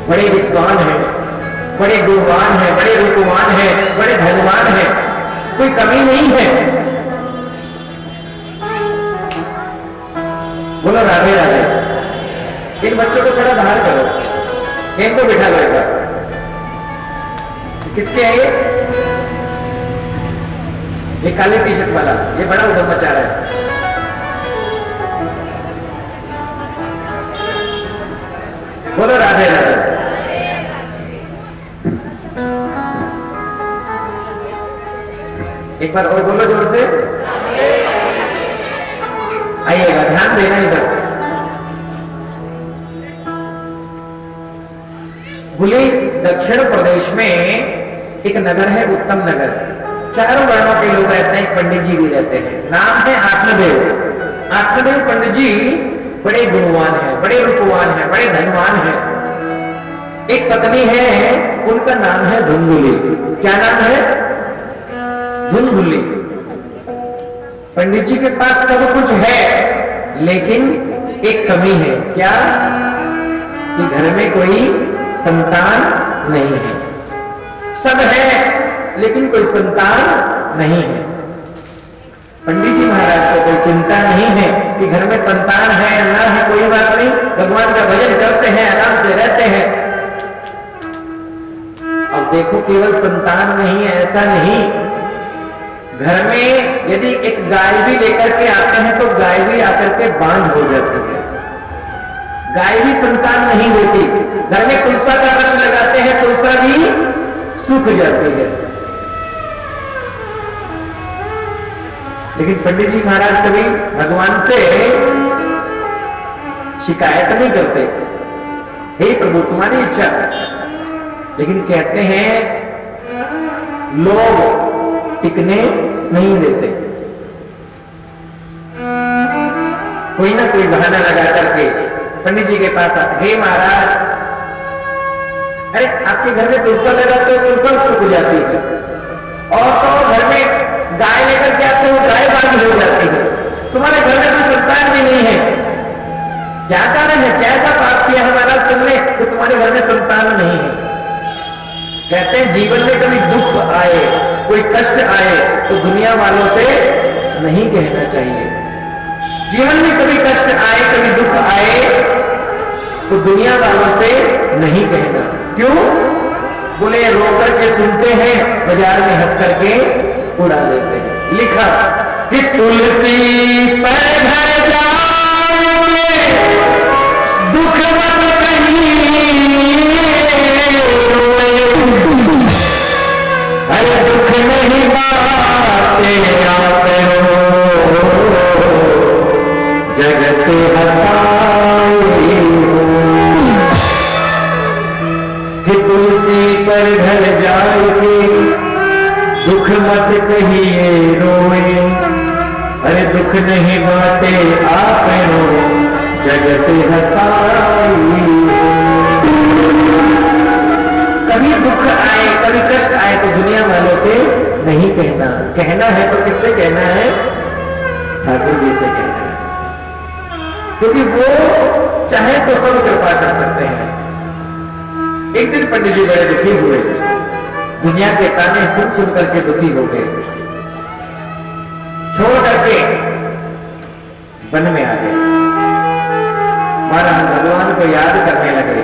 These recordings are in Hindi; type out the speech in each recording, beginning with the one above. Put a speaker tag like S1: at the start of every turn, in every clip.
S1: बड़े विद्वान हैं, बड़े गुणवान हैं, बड़े रूपवान हैं, बड़े धनवान हैं, कोई कमी नहीं है। बोलो राधे राधे। इन बच्चों को थोड़ा बाहर करो, इनको बिठा लो एक बार। किसके है ये काले टी शर्ट वाला, ये बड़ा उधम मचा रहा है। बोलो राधे राधे। एक बार और बोलो जोर से। आइएगा, ध्यान देना इधर। बुली दक्षिण प्रदेश में एक नगर है, उत्तम नगर। चारों वर्णों के लोग रहते हैं, पंडित जी भी रहते हैं। नाम है आत्मदेव। आत्मदेव पंडित जी बड़े गुणवान हैं, बड़े रूपवान हैं, बड़े धनवान हैं। एक पत्नी है, उनका नाम है धुंधुली। क्या नाम है? धुंधुली। पंडित जी के पास सब कुछ है, लेकिन एक कमी है। क्या? कि घर में कोई संतान नहीं है। सब है, लेकिन कोई संतान नहीं है। पंडित जी महाराज को कोई चिंता नहीं है कि घर में संतान है या ना है, कोई बात नहीं, भगवान का भजन करते हैं, आराम से रहते हैं। अब देखो, केवल संतान नहीं है ऐसा नहीं, घर में यदि एक गाय भी लेकर के आते हैं तो गाय भी आकर के बांझ हो जाती है। गाय भी संतान नहीं देती। घर में तुलसा का वृक्ष लगाते हैं, तुलसा भी सूख जाती है। लेकिन पंडित जी महाराज कभी भगवान से शिकायत नहीं करते, हे प्रभु तुम्हारी इच्छा। लेकिन कहते हैं लोग टिकने नहीं देते, कोई ना कोई बहाना लगा करके पंडित जी के पास आते, हे महाराज, अरे आपके घर में तुलसा लगाते हो, तुलसा सूख जाती है, और तो घर में गाय लेकर के आते हो, गाय बांझ हो जाती है, तुम्हारे घर में कोई संतान भी नहीं है, क्या कारण है? कैसा पाप किया है महाराज तुमने कि तुम्हारे घर में संतान नहीं है? कहते हैं जीवन में कभी दुख आए, कोई कष्ट आए तो दुनिया वालों से नहीं कहना चाहिए। जीवन में कभी कष्ट आए, कभी दुख आए तो दुनिया वालों से नहीं कहना। क्यों? बोले रो करके सुनते हैं, बाजार में हंस करके उड़ा देते हैं। लिखा कि तुलसी पर घर जाओगे दुख मत कहिए, अरे दुख नहीं बातें आप जगत हसाए। कि तुलसी पर घर जाओगे दुख मत कहिए रोए, अरे दुख नहीं बातें आप जगत हसाए। कभी दुख आए, कभी कष्ट आए तो दुनिया वालों से नहीं कहना। कहना है तो किससे कहना है? ठाकुर जी से कहना है, क्योंकि वो चाहे तो सब कृपा कर सकते हैं। एक दिन पंडित जी बड़े दुखी हुए, दुनिया के ताने सुन सुन करके दुखी हो गए, छोड़ करके वन में आ गए। महाराज भगवान को याद करने लगे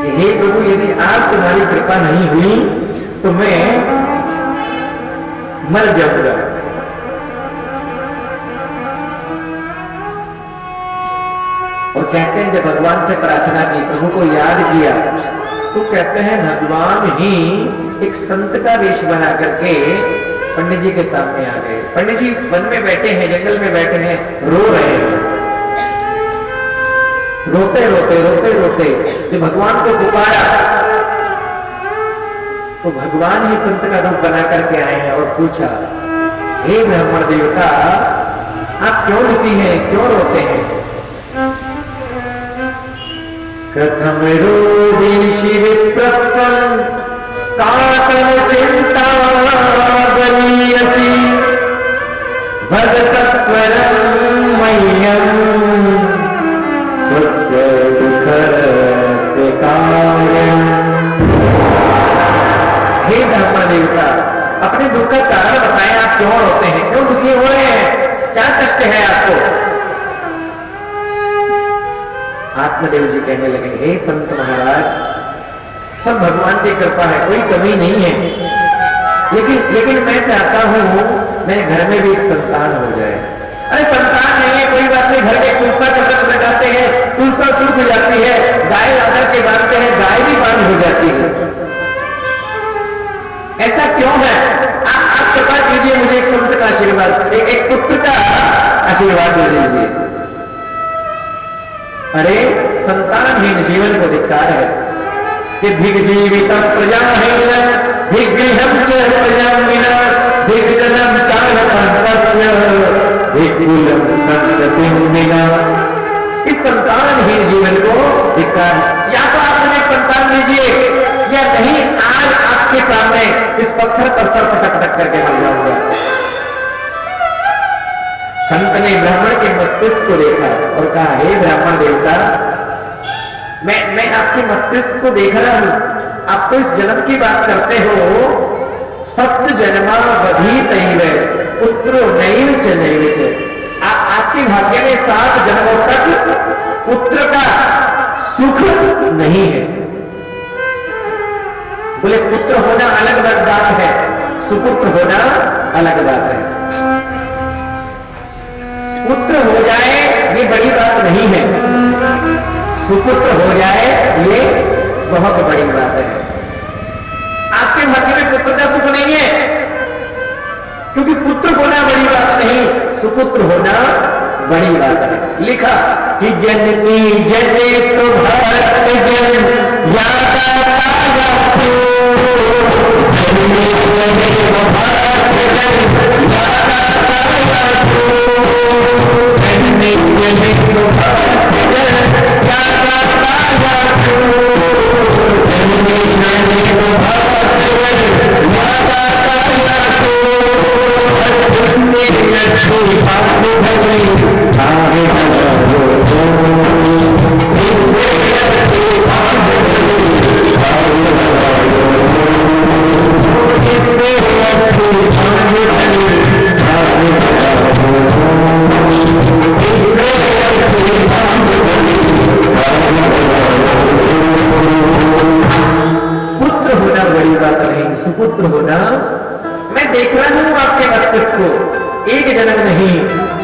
S1: कि हे प्रभु, यदि आज तुम्हारी कृपा नहीं हुई तो मैं मर जाऊंगा। और कहते हैं जब भगवान से प्रार्थना की, प्रभु को याद किया, तो कहते हैं भगवान ही एक संत का वेश बना करके पंडित जी के सामने आ गए। पंडित जी वन में बैठे हैं, जंगल में बैठे हैं, रो रहे हैं। रोते रोते रोते रोते जब भगवान को पुकारा तो भगवान ही संत का रूप बना करके आए हैं और पूछा, हे ब्राह्मण देवता, आप क्यों दुखी हैं, क्यों रोते हैं? कथम रोदि शिव प्रत्वं कातम चिंता बलीयसी भग सत्वरं मह्यं स्वस्य दुःखस्य का। का, अपने दुख का कारण बताएं। आप क्यों रोते हैं, क्यों दुखी हो रहे हैं, क्या कष्ट है आपको? आत्मदेव जी कहने लगे, हे संत महाराज, सब भगवान की कृपा है, कोई कमी नहीं है, लेकिन मैं चाहता हूं मेरे घर में भी एक संतान हो जाए। अरे संतान नहीं है कोई बात नहीं, घर में तुलसा का वृक्ष लगाते हैं, तुलसा सूख जाती है, गाय आदर के बांधते हैं, गाय भी बांध हो जाती है। ऐसा क्यों है? आप कृपा कीजिए, मुझे एक संत का आशीर्वाद, एक पुत्र का आशीर्वाद दे दीजिए। अरे संतानहीन जीवन को धिक्कार है कि धिग्जीवित प्रजाहीन धिग्गृहं च प्रजां विना धिग्जनं चालपन्तस्य धिक्कुलं सन्ततिं विना। इस संतानहीन जीवन को धिक्कार। या तो आप मुझे संतान दीजिए या नहीं, आज आपके सामने इस पत्थर पर सर पटक करके मर जाऊंगा। संत ने ब्राह्मण के मस्तिष्क को देखा और कहा, हे ब्राह्मण देवता, मैं आपके मस्तिष्क को देख रहा हूं, आप तो इस जन्म की बात करते हो, सप्त जन्मावधीतैव पुत्रो नैव च नैव च। आपके भाग्य में 7 जन्मों तक पुत्र का सुख नहीं है। बोले पुत्र होना अलग बात है, सुपुत्र होना अलग बात है। पुत्र हो जाए ये बड़ी बात नहीं है, सुपुत्र हो जाए ये बहुत बड़ी बात है। आपके भाग्य में पुत्र का सुख नहीं है, क्योंकि पुत्र होना बड़ी बात नहीं, सुपुत्र होना बड़ी बात है। लिखा कि जननी जने तो भरत जन यादा जननी जने तो भरत जन यादा जननी जने तो भरत जन यादा जननी जने तो भरत जन यादा पुत्र होना बड़ी बात नहीं, सुपुत्र होना। मैं देख रहा हूं आपके मस्तिष्क को, एक जन्म नहीं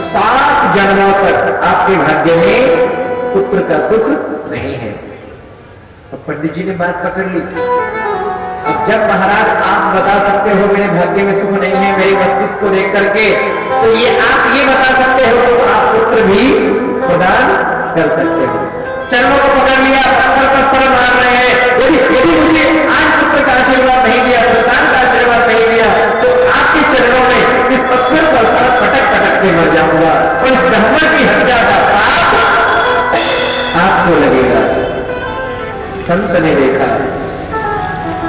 S1: 7 जन्मों तक आपके भाग्य में पुत्र का सुख नहीं है। अब पंडित जी ने बात पकड़ ली। अब जब महाराज आप बता सकते हो मेरे भाग्य में सुख नहीं है मेरे मस्तिष्क को देख करके, तो ये आप ये बता सकते हो तो आप पुत्र भी प्रदान कर सकते हो। चरणों को पकड़ लिया, पत्थर पर सर मार रहे हैं। यदि मुझे आज पुत्र का आशीर्वाद नहीं दिया, संतान का आशीर्वाद नहीं दिया, तो आपके चरणों में इस पत्थर पर सर पटक पटक के मर जाऊंगा और इस ब्राह्मण की हत्या का पाप आपको लगेगा। संत ने देखा,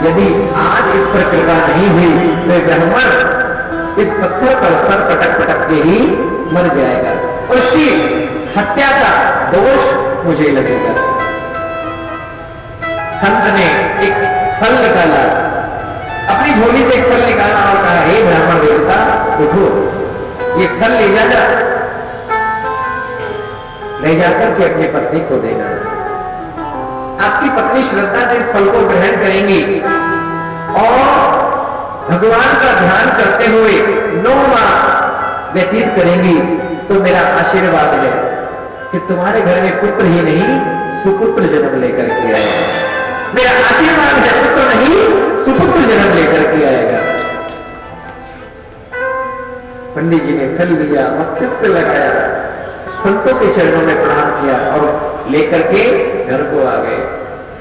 S1: यदि आज इस पर कृपा नहीं हुई तो ब्राह्मण इस पत्थर पर सर पटक पटक के ही मर जाएगा और उसकी हत्या का दोष मुझे लगेगा। संत ने एक फल निकाला, अपनी झोली से एक फल निकाला और कहा, हे ब्राह्मण देवता उठो, ये फल ले जाना, ले जाकर के अपनी पत्नी को देना। आपकी पत्नी श्रद्धा से इस फल को ग्रहण करेंगी और भगवान का ध्यान करते हुए 9 मास व्यतीत करेंगी, तो मेरा आशीर्वाद है कि तुम्हारे घर में पुत्र ही नहीं सुपुत्र जन्म लेकर के आएगा। मेरा आशीर्वाद है, पुत्र नहीं सुपुत्र जन्म लेकर के आएगा। पंडित जी ने फल लिया, मस्तिष्क से लगाया, संतों के चरणों में प्रणाम किया और लेकर के घर को आ गए।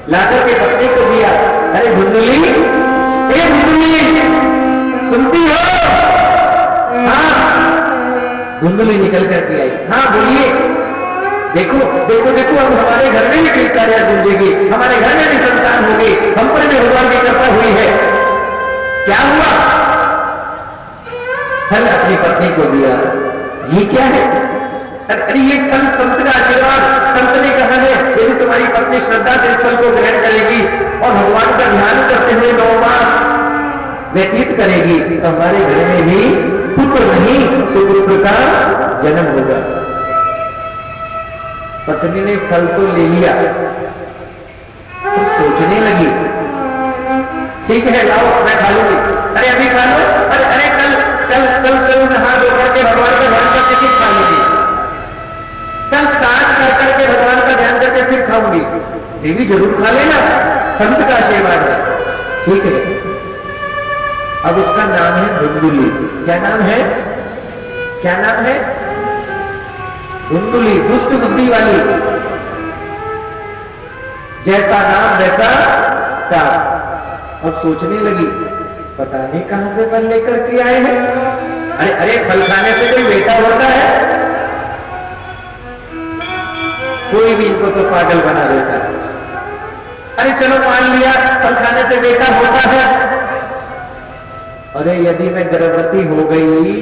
S1: लाकर के पत्नी को दिया। अरे धुंधली, ए धुंधली, सुनती हो? हाँ। धुंधली निकल करके आई। हाँ बोलिए। देखो देखो देखो, अब हमारे घर में भी किलकारियां गूंजेगी, हमारे घर में भी संतान होगी, हम पर भी भगवान की कृपा हुई है। क्या हुआ? फल अपनी पत्नी को दिया। ये क्या है? अरे ये फल संत का आशीर्वाद। संत ने कहा है यदि तुम्हारी पत्नी श्रद्धा से इस फल को ग्रहण करेगी और भगवान का ध्यान करते हुए 9 मास व्यतीत करेगी तो हमारे घर में भी पुत्र नहीं सुपुत्र का जन्म होगा। पत्नी ने फल तो ले लिया तो सोचने लगी, ठीक है लाओ मैं खा लूंगी। अरे अभी खा लो, अरे कल कल कल कल नहा धो करके भगवान का ध्यान करके फिर खा लूंगी, कल स्नान कर करके भगवान का ध्यान करके फिर खाऊंगी। देवी जरूर खा लेना, संत का आशीर्वाद है, ठीक है। अब उसका नाम है धुंधुली। क्या नाम है? क्या नाम है? धुंधुली, दुष्ट बुद्धि वाली। जैसा नाम वैसा काम। अब सोचने लगी, पता नहीं कहां से फल लेकर के आए हैं। अरे अरे फल खाने से कोई बेटा होता है? कोई भी इनको तो पागल बना देता है। अरे चलो मान लिया फल खाने से बेटा होता है। अरे यदि मैं गर्भवती हो गई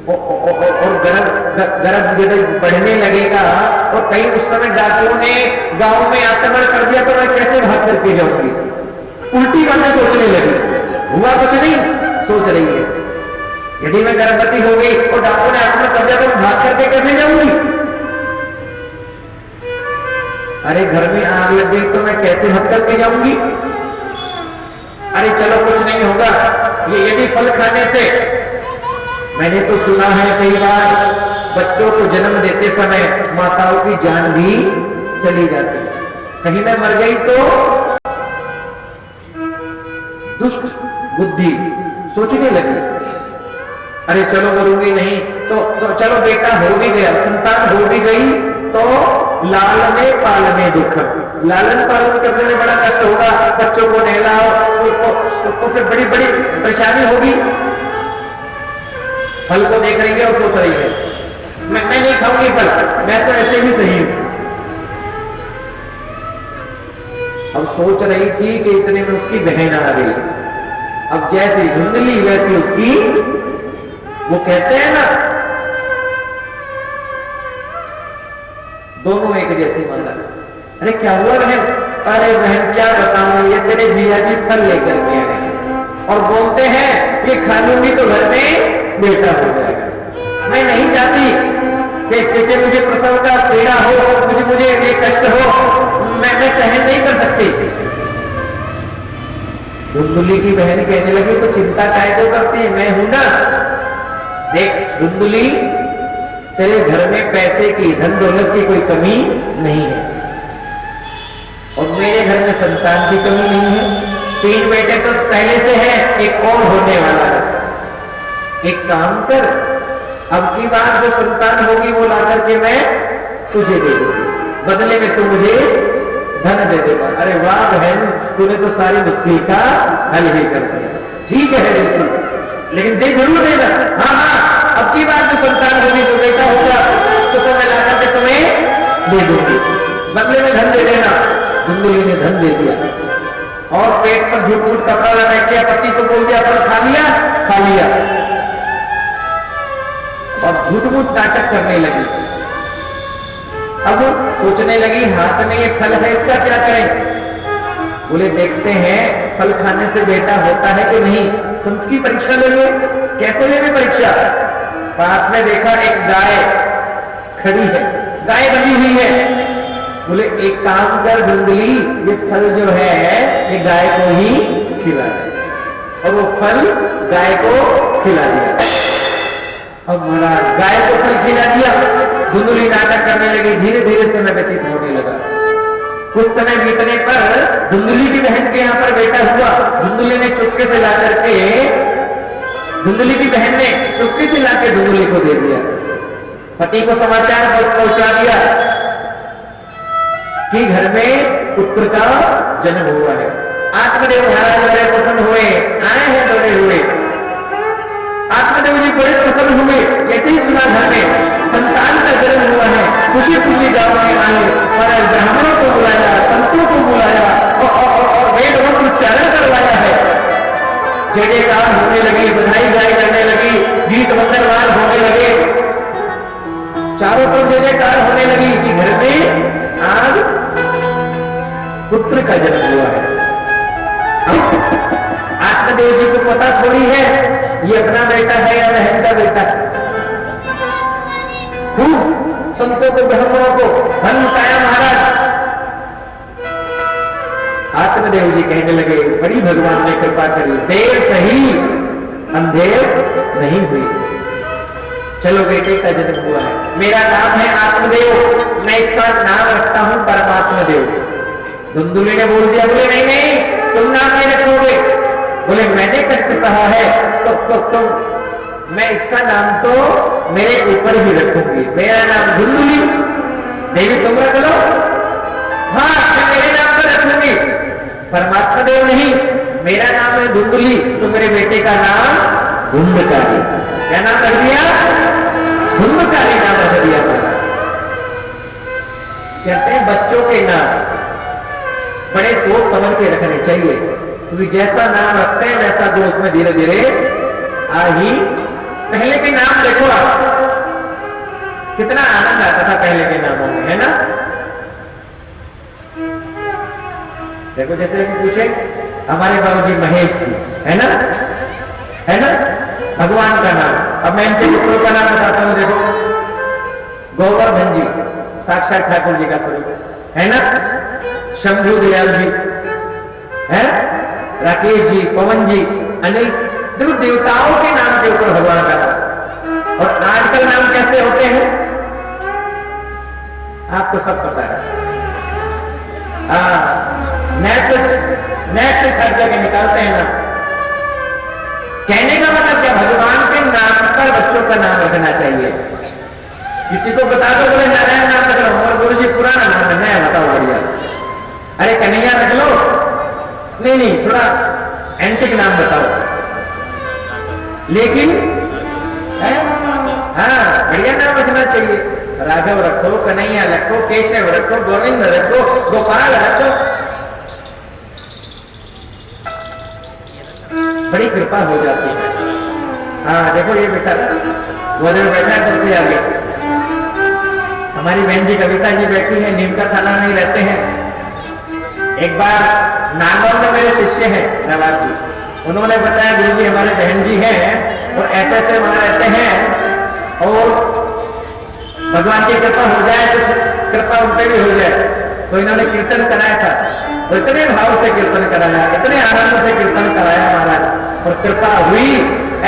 S1: और गर्भ यदि बढ़ने लगेगा और कहीं उस समय डाकुओं ने गांव में आक्रमण कर दिया तो मैं कैसे भाग करके जाऊंगी? उल्टी बातें सोचने लगी। हुआ कुछ नहीं, सोच रही है यदि मैं गर्भवती हो गई और डाकुओं ने आक्रमण कर दिया तो मैं भाग करके कैसे जाऊंगी? अरे घर में आग लग गई तो मैं कैसे भाग करके जाऊंगी? अरे चलो कुछ नहीं होगा, ये यदि फल खाने से, मैंने तो सुना है कई बार बच्चों को जन्म देते समय माताओं की जान भी चली जाती है। कहीं मैं मर गई तो? दुष्ट बुद्धि सोचने लगी, अरे चलो मरूंगी नहीं तो चलो बेटा हो भी गया, संतान हो भी गई तो लालने पालने दुख, लालन पालन करने में बड़ा कष्ट होगा, बच्चों को नहलाओ तो फिर बड़ी बड़ी परेशानी होगी। फल को देख रही है और सोच रही है मैं नहीं खाऊंगी फल, मैं तो ऐसे ही सही हूं। अब सोच रही थी कि इतने में उसकी बहन आ गई। अब जैसी धुंधली वैसी उसकी, वो कहते हैं ना दोनों एक जैसी महाराज। अरे क्या हुआ बहन? अरे बहन क्या बताऊं, ये तेरे जिया जी फल लेकर के आए और बोलते हैं ये खा लूंगी तो घर में बेटा हो जाएगा। मैं नहीं चाहती कि मुझे प्रसव का पीड़ा हो, मुझे ये कष्ट हो, मैं सहन नहीं कर सकती। धुंधुली की बहन कहने लगी तो चिंता काहे को करती है, मैं हूं ना। देख धुंधुली, तेरे घर में पैसे की, धन दौलत की कोई कमी नहीं है और मेरे घर में संतान की कमी नहीं है। 3 बेटे तो पहले से हैं, एक और होने वाला है। एक काम कर, अब की बार जो संतान होगी वो ला करके मैं तुझे दे दूंगी, बदले में तू मुझे धन दे देगा। अरे वाह बहन, तूने तो सारी मुश्किल का हल ही कर दिया। ठीक है बिल्कुल, लेकिन दे जरूर देना। हाँ, अब की बार जो संतान होगी, जो बेटा होगा तो मैं ला करके तुम्हें दे दूंगी, बदले में धन दे देना। धुंधुली ने धन दे दिया और पेट पर झूठ मूठ कपड़ा लगा दिया, पति को बोल दिया फल खा लिया और झूठ मूठ नाटक करने लगी। अब सोचने लगी हाथ में ये फल है, इसका क्या करें? बोले देखते हैं फल खाने से बेटा होता है कि नहीं। संत की परीक्षा ले लो। कैसे लेंगे परीक्षा? पास में देखा एक गाय खड़ी है, गाय बनी हुई है। बोले एक काम कर धुंधली, ये फल जो है ये गाय को ही खिला दे। और वो फल गाय को खिला दिया। अब महाराज गाय को फल खिला दिया, धुंधली नाटक करने लगी। धीरे धीरे समय व्यतीत होने लगा। कुछ समय बीतने पर धुंधली की बहन के यहाँ पर बेटा हुआ। धुंधली ने चुपके से ला करके, धुंधली की बहन ने चुपके से लाके धुंधली को दे दिया। पति को समाचार पहुंचा दिया कि घर में पुत्र का जन्म हुआ है। आत्मदेव महाराज बड़े प्रसन्न हुए, आए हैं दौड़े हुए। आत्मदेव जी बड़े प्रसन्न हुए, जैसे ही सुना घर में संतान का जन्म हुआ है, खुशी खुशी गांव में आए और ब्राह्मणों को बुलाया, संतों को बुलाया और वेद मंत्र उच्चारण करवाया है। जय जयकार होने लगी, बधाई गाई करने लगी, गीत मंगलवार होने लगे, चारों तरफ जय जयकार होने लगी कि घर में आज पुत्र का जन्म हुआ है। आत्मदेव जी को पता थोड़ी है ये अपना बेटा है या बहन का बेटा। खूब संतों को, ब्राह्मणों को धन लुटाया महाराज। आत्मदेव जी कहने लगे, बड़ी भगवान ने कृपा करी, देर सही अंधेर नहीं हुई। चलो बेटे का जन्म हुआ है, मेरा नाम है आत्मदेव, मैं इसका नाम रखता हूं परमात्मा देव। धुंधुली ने बोल दिया, बोले नहीं नहीं तुम नाम नहीं रखोगे। बोले मैंने कष्ट सहा है तो तुम, मैं इसका नाम तो मेरे ऊपर ही रखूंगी, मेरा नाम धुंधुली, देवी तुम रख लो। हाँ मैं मेरे नाम पर रखूंगी, परमात्मा देव नहीं, मेरा नाम है धुंधुली, तो मेरे बेटे का नाम धुंधकारी। क्या नाम रख दिया? धुंधकारी नाम रख दिया। कहते हैं बच्चों के नाम बड़े सोच समझ के रखने चाहिए, क्योंकि जैसा नाम रखते हैं वैसा जो उसमें धीरे धीरे आ ही। पहले के नाम देखो आप, कितना आनंद आता था पहले के नामों में, है ना। देखो जैसे पूछे हमारे बाबूजी महेश जी, है ना, है ना, भगवान का नाम। अब मैं इनके पुत्रों का नाम बताता हूं, देखो गोवर्धन जी साक्षात ठाकुर जी का स्वरूप है ना, शंभु दयाल जी है, राकेश जी, पवन जी, अनिल, देखो देवताओं के नाम के ऊपर भगवान का नाम। और आजकल नाम कैसे होते हैं आपको सब पता है। नेट से छट करके निकालते हैं ना। कहने का मतलब क्या, भगवान के नाम पर बच्चों का नाम रखना चाहिए। किसी को बता दो, बोले नारायण नाम रख लो, और गुरु जी पुराना नाम है, नया बताओ बढ़िया। अरे कन्हैया रख लो, नहीं नहीं थोड़ा एंटिक नाम बताओ, लेकिन हाँ बढ़िया नाम रखना चाहिए। राघव रखो, कन्हैया रखो, केशव रखो, गोविंद रखो, गोपाल रखो, बड़ी कृपा हो जाती है। हाँ देखो ये बेटा गोदे में बैठा है सबसे आगे, हमारी बहन जी कविता जी बैठी है, नीम का थाना नहीं रहते हैं। एक बार नागौर में मेरे शिष्य हैं नवाब जी, उन्होंने बताया गुरु जी हमारे बहन जी हैं और ऐसे वहां रहते हैं, और भगवान की कृपा हो जाए, कुछ कृपा उन पे भी हो जाए। तो इन्होंने कीर्तन कराया था, तो इतने भाव से कीर्तन कराया, इतने आनंद से कीर्तन कराया महाराज, और कृपा हुई,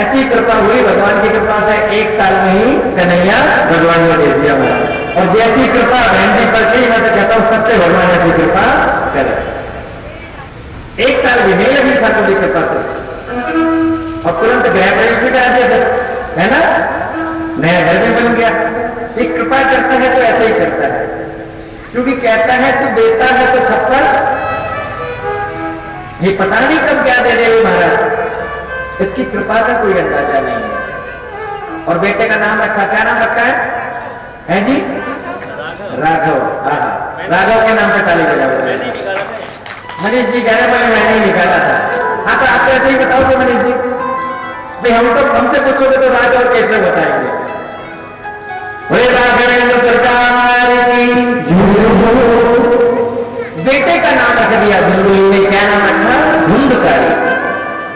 S1: ऐसी कृपा हुई भगवान की कृपा से 1 साल में ही कन्हैया भगवान ने दे दिया महाराज। और जैसी कृपा बहन जी पर थी, मैं तो कहता हूं सबसे भगवान ऐसी कृपा करे। 1 साल भी नहीं लगी ठाकुर की कृपा से, और तुरंत गृह प्रवेश भी करा दिया, है ना, नया घर में बन गया। ये कृपा करता है तो ऐसे ही करता है, क्योंकि कहता है तू देता है तो छप्पर, ये पता नहीं कब क्या दे देवे महाराज, इसकी कृपा का कोई अंदाजा नहीं है। और बेटे का नाम रखा, क्या नाम रखा है जी? राघव। राघव के नाम पे ताली बजाओ। मनीष जी कह रहे बोले मैंने ही निकाला था। हाँ तो आप ऐसे ही बताओ तो मनीष जी, भाई हम तो हमसे पूछोगे तो राघव कैसे बताएंगे। राघवेंद्र सरकार की बेटे का नाम रख दिया धुंधुली ने, क्या नाम रखा? धुंधकारी।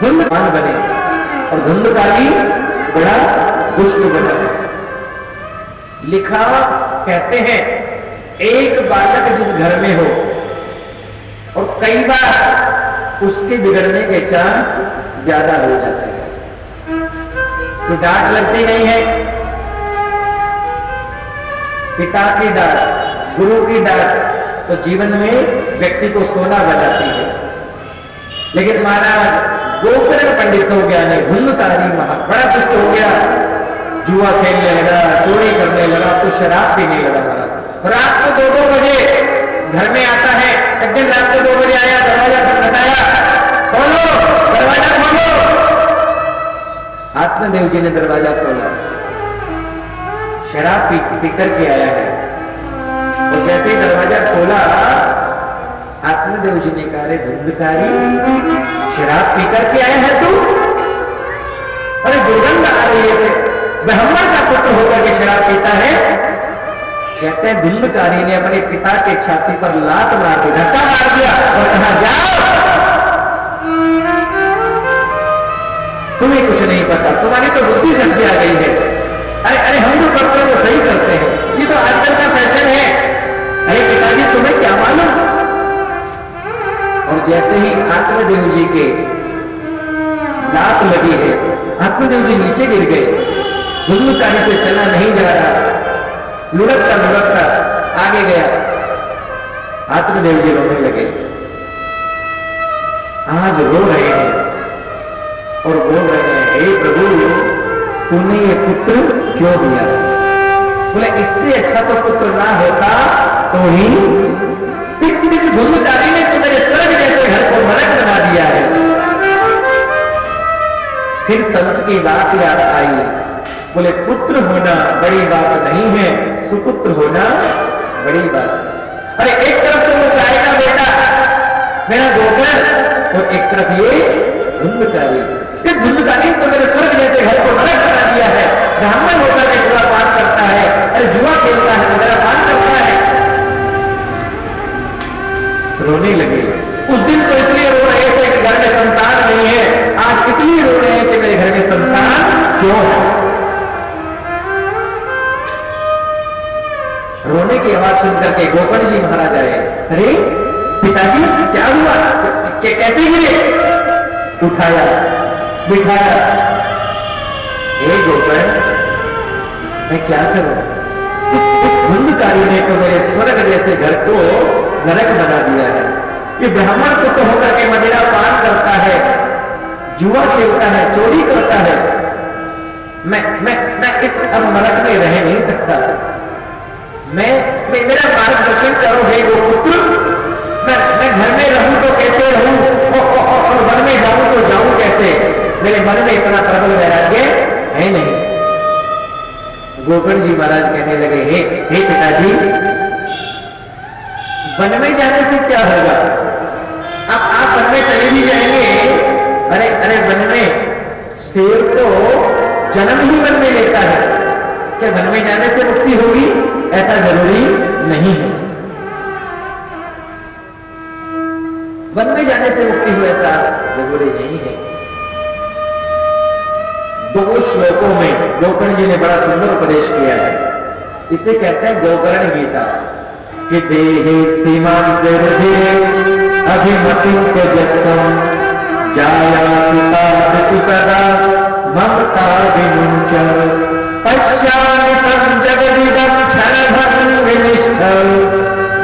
S1: धुंधमान बने, और धुंधकारी बड़ा दुष्ट बना। लिखा कहते हैं एक बालक जिस घर में हो और कई बार उसके बिगड़ने के चांस ज्यादा हो जाते हैं, तो डांट लगती नहीं है, पिता की डांट, गुरु की डांट तो जीवन में व्यक्ति को सोना बनाती है। लेकिन महाराज गोकर्ण पंडित हो गया, नहीं धुंधकारी बड़ा दुष्ट हो गया, जुआ खेलने लगा, चोरी करने लगा, तो शराब पीने लगा महाराज। रात को 2-2 बजे घर में आता है। एक दिन रात को 2 बजे आया, दरवाजा खटखटाया, खोलो दरवाजा खोलो। आत्मदेव जी ने दरवाजा खोला, शराब पीकर के आया है, और जैसे ही दरवाजा खोला आत्मदेव जी ने कहा रे धुंधकारी, शराब पीकर के आया है तू? अरे दुर्गंध आ रही है, ब्राह्मण का पुत्र होकर के शराब पीता है। कहते हैं धुंधकारी ने अपने पिता के छाती पर लात मार के धक्का मार दिया और कहा जाओ। मुझे नहीं पता, तुम्हारी तो बुद्धि सच्ची आ गई है। अरे अरे हम जो करते हैं वो सही करते हैं, ये तो आजकल का फैशन है। अरे पिताजी तुम्हें क्या मालूम। और जैसे ही आत्मदेव जी के लात लगी है, आत्मदेव जी नीचे गिर गए। धुंधकारी से चला नहीं जा रहा, लुढ़कता आगे गया। आत्मदेव जी रोने लगे, आज रो रहे हैं और बोल रहे हैं, हे प्रभु तूने ये पुत्र क्यों दिया। बोले इससे अच्छा तो पुत्र ना होता तो ही इस धुंधकारी ने तो मेरे स्वर्ग जैसे घर को नरक बना दिया है। फिर संत की बात याद आई, बोले पुत्र होना बड़ी बात नहीं है, सुपुत्र होना बड़ी बात। अरे एक तरफ तो वो गाय का बेटा मेरा गोकर और एक तरफ ये धुंधकारी। इस धुंधकारी तो मेरे स्वर्ग जैसे घर को नरक बना दिया है। ब्राह्मण होकर के जुआ पान करता है, अरे जुआ खेलता है, मेरा पान करता है। रोने लगे। उस दिन तो इसलिए रो रहे थे कि घर में संतान नहीं है, आज इसलिए रो रहे हैं कि मेरे घर में संतान क्यों है। रोने की आवाज सुनकर के गोकर्ण जी महाराज आए। अरे पिताजी क्या हुआ, कैसे गिरे। उठाया, बिठाया। हे गोकर्ण मैं क्या करूं, इस धुंधकारी ने तो मेरे स्वर्ग जैसे घर को नरक बना दिया है। ये ब्राह्मण पुत्र होकर के मदिरा पान करता है, जुआ खेलता है, चोरी करता है। मैं इस अब नरक में रह नहीं सकता। मेरा मार्गदर्शन करो हे गोपुत्र। मैं घर में रहूं तो कैसे रहूं और वन में जाऊं तो जाऊं कैसे। मेरे मन में इतना प्रबल वैराग्य है नहीं। गोकर्ण जी महाराज कहने लगे, हे पिताजी वन में जाने से क्या होगा। अब आप वन में चले भी जाएंगे, अरे वन में शेर तो जन्म ही वन में लेता है, क्या वन में जाने से मुक्ति होगी। ऐसा जरूरी नहीं है। वन में जाने से मुक्ति हो ऐसा जरूरी नहीं है। दो श्लोकों में गोकर्ण जी ने बड़ा सुंदर उपदेश किया है। इसे कहते हैं गोकर्ण गीता। कि देहे स्थिमान सिरधे अभिमतिं त्यजत्वं जायासि सदा ममता विमुञ्च पश्यामि संजगदिदं क्षणभं विनिष्ठं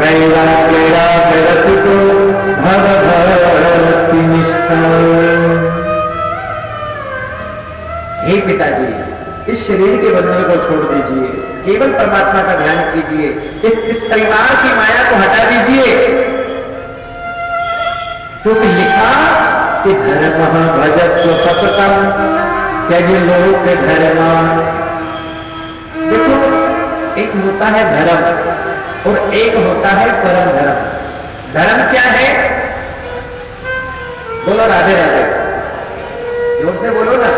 S1: वैराग्यरसितो भवभक्तिनिष्ठः। हे पिताजी इस शरीर के बंधन को छोड़ दीजिए, केवल परमात्मा का ध्यान कीजिए, इस परिवार की माया को हटा दीजिए। क्योंकि लिखा कि धर्म भजस्व सततम त्यज लोक धर्म। देखो एक होता है धर्म और एक होता है परम धर्म। धर्म क्या है, बोलो राधे राधे, जोर से बोलो ना।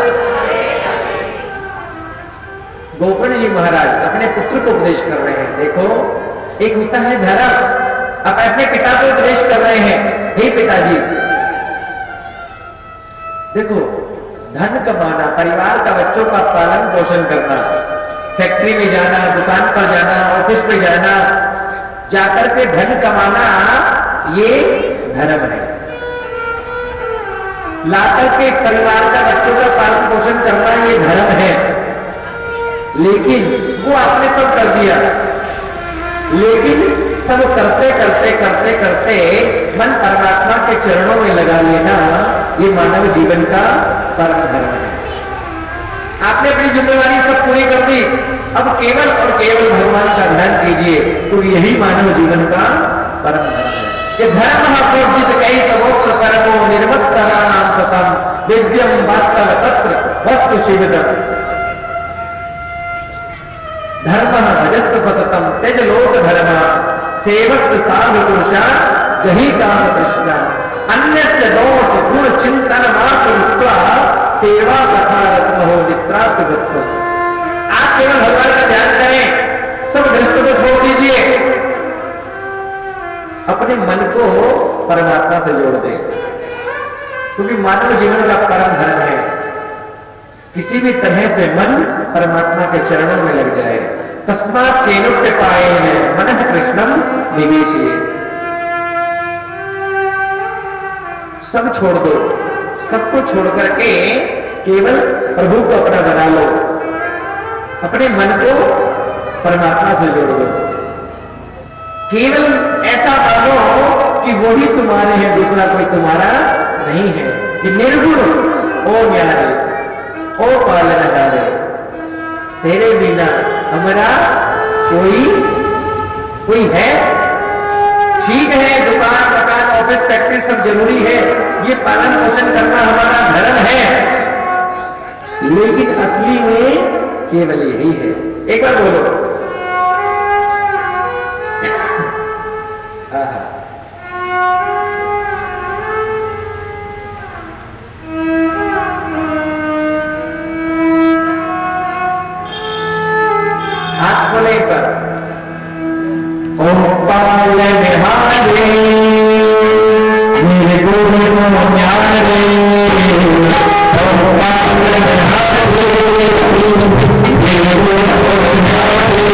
S1: गोकर्ण जी महाराज अपने पुत्र को उपदेश कर रहे हैं। देखो एक होता है धर्म, आप अपने पिता को उपदेश कर रहे हैं, हे पिताजी देखो धन कमाना, परिवार का बच्चों का पालन पोषण करना, फैक्ट्री में जाना, दुकान पर जाना, ऑफिस में जाना, जाकर के धन कमाना ये धर्म है। लाकर के परिवार का बच्चों का पालन पोषण करना ये धर्म है। लेकिन वो आपने सब कर दिया, लेकिन सब करते करते करते करते मन परमात्मा के चरणों में लगा लेना ये मानव जीवन का परम धर्म है। आपने अपनी जिम्मेदारी सब पूरी कर दी, अब केवल और केवल भगवान का ध्यान कीजिए, तो यही मानव जीवन का परम धर्म है। ये धर्म प्रोजित कई तमोत्र परमो निर्मत्सराणाम सतम विद्यम वास्तव तत्र वस्तु शिवदम। धर्म भजस्व सततम त्यज लोक धर्म सेवस्व साधु पुरुषा जही काम कृष्णा अन्यस्य दोष गुण चिंतन मात्र मुक्त्वा सेवा कथा रसमहो नित्रात्मत्व। आप केवल भगवान का ध्यान करें, सब दृष्टि को छोड़ दीजिए, अपने मन को परमात्मा से जोड़ दें, क्योंकि मानव जीवन का परम धर्म है। किसी भी तरह से मन परमात्मा के चरणों में लग जाए। तस्मात् केनोप्य पायेन मनः कृष्णं निवेशयेत्। सब छोड़ दो, सबको छोड़ करके केवल प्रभु को अपना बना लो, अपने मन को परमात्मा से जोड़ दो। केवल ऐसा मानो कि वही तुम्हारे हैं, दूसरा कोई तुम्हारा नहीं है। कि निर्गुण ओ न्यारे ओ पालनहारे, तेरे बिना हमारा कोई है? ठीक है, दुकान मकान ऑफिस फैक्ट्री सब जरूरी है, ये पालन पोषण करना हमारा धर्म है, लेकिन असली में केवल यही है। एक बार बोलो हाथ बोले एक बार। ओम पालनहारे निर्गुण न्यारे, ओम पालनहारे निर्गुण न्यारे,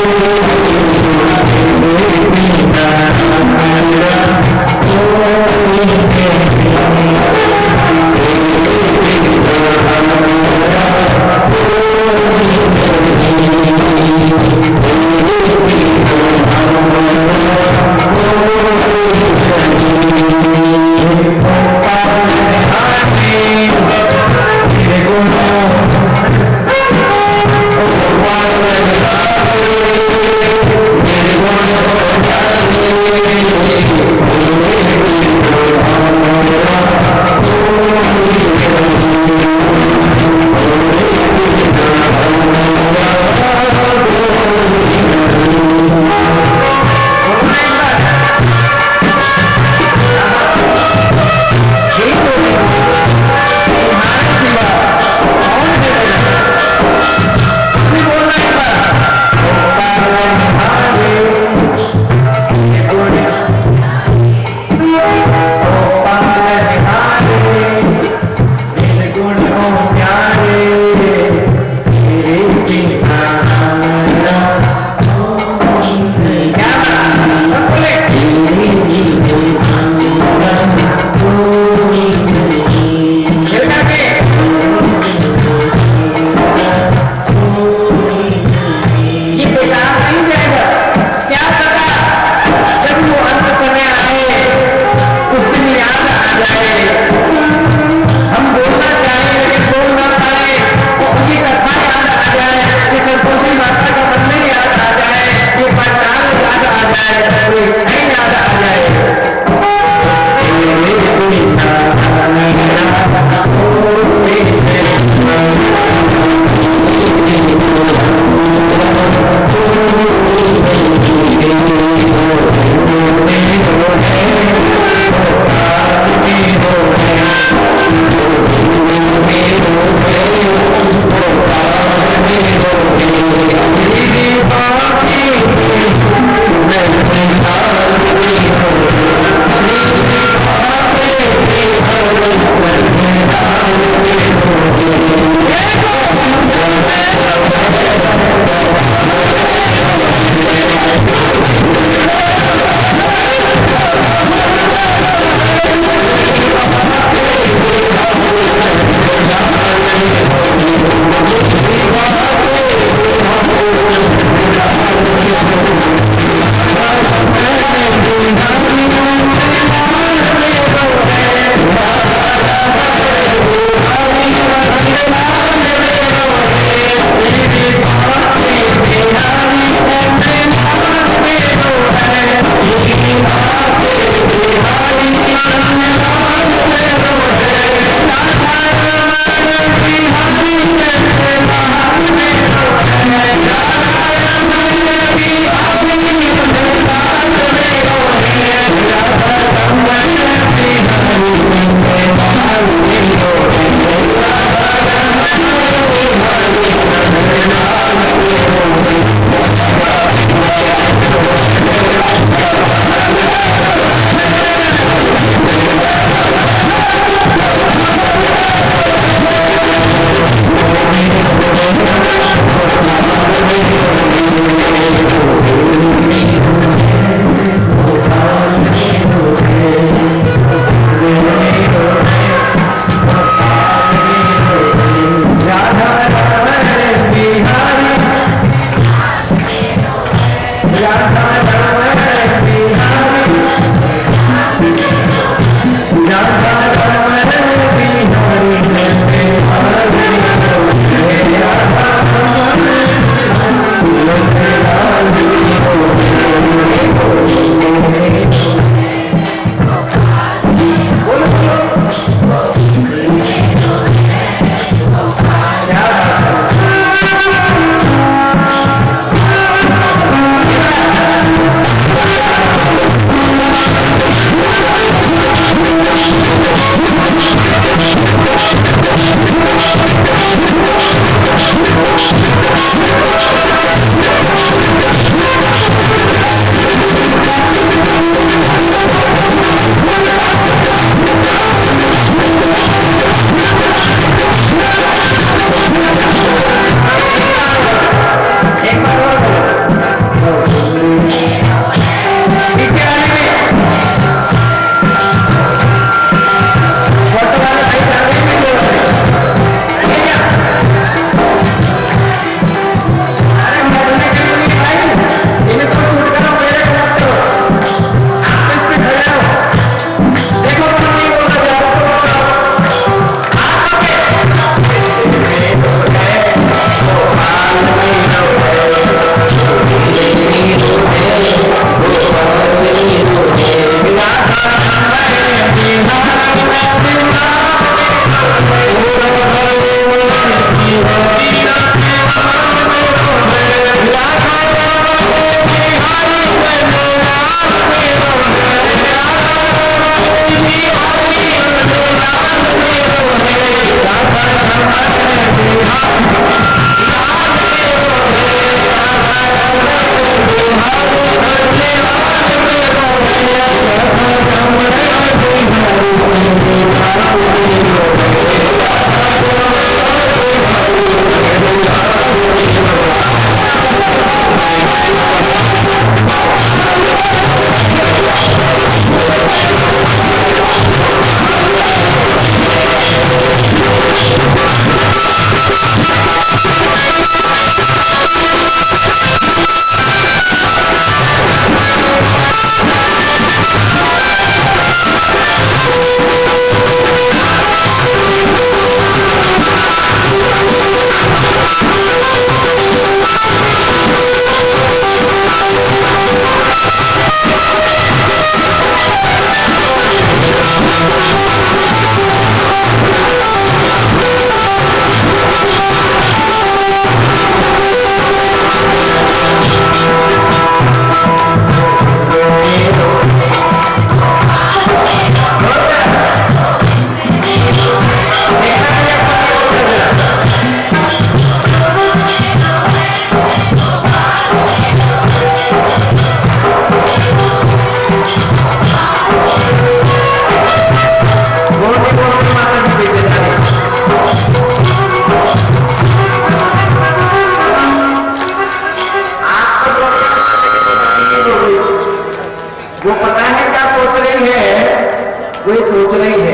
S1: कोई सोच रही है।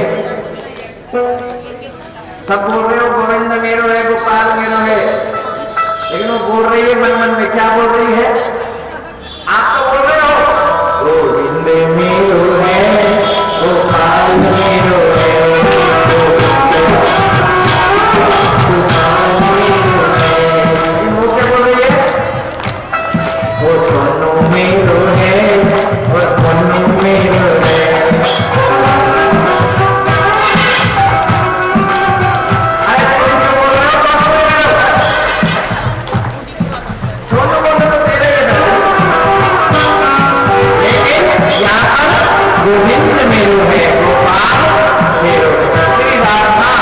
S1: सब बोल रहे हो गोविंद मेरो है, गोपाल मेरो है, लेकिन वो बोल रही है मन मन में, क्या बोल रही है? आप तो बोल रहे हो गोविंद मेरो है, गोपाल मेरो है, वो क्या बोल रही है? वो सोनू मेरो है और मन्नू मेरो है। गोविंद मेरो है, गोपाल मेरो श्री राधा।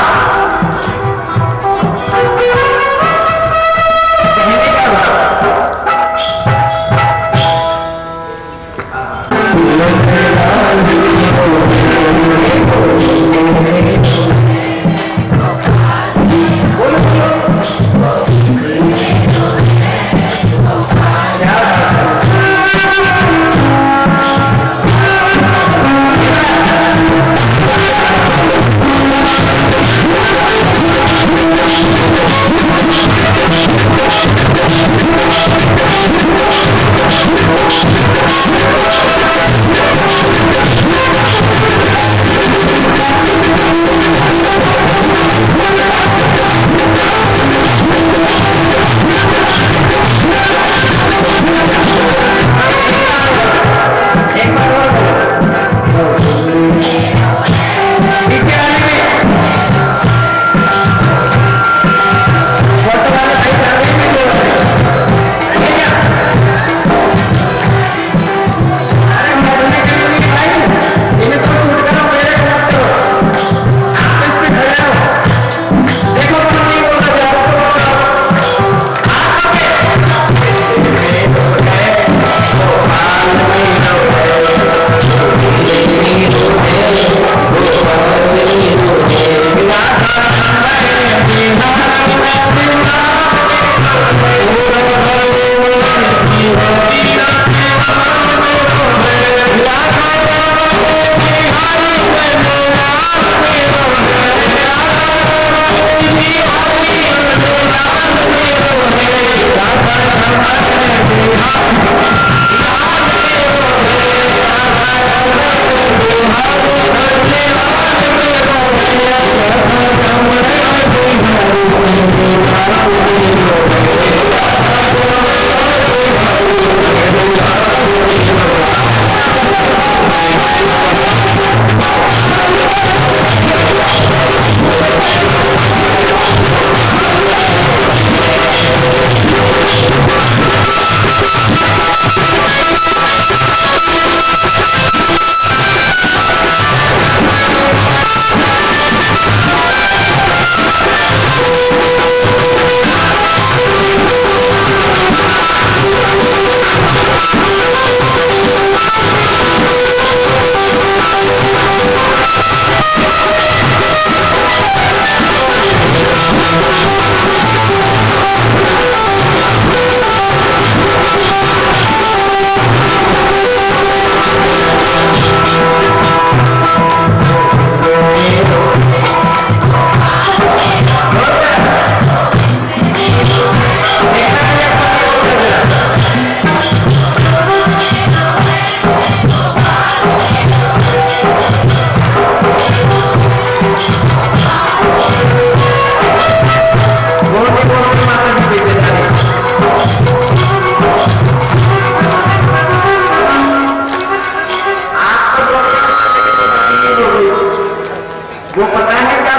S1: कहने का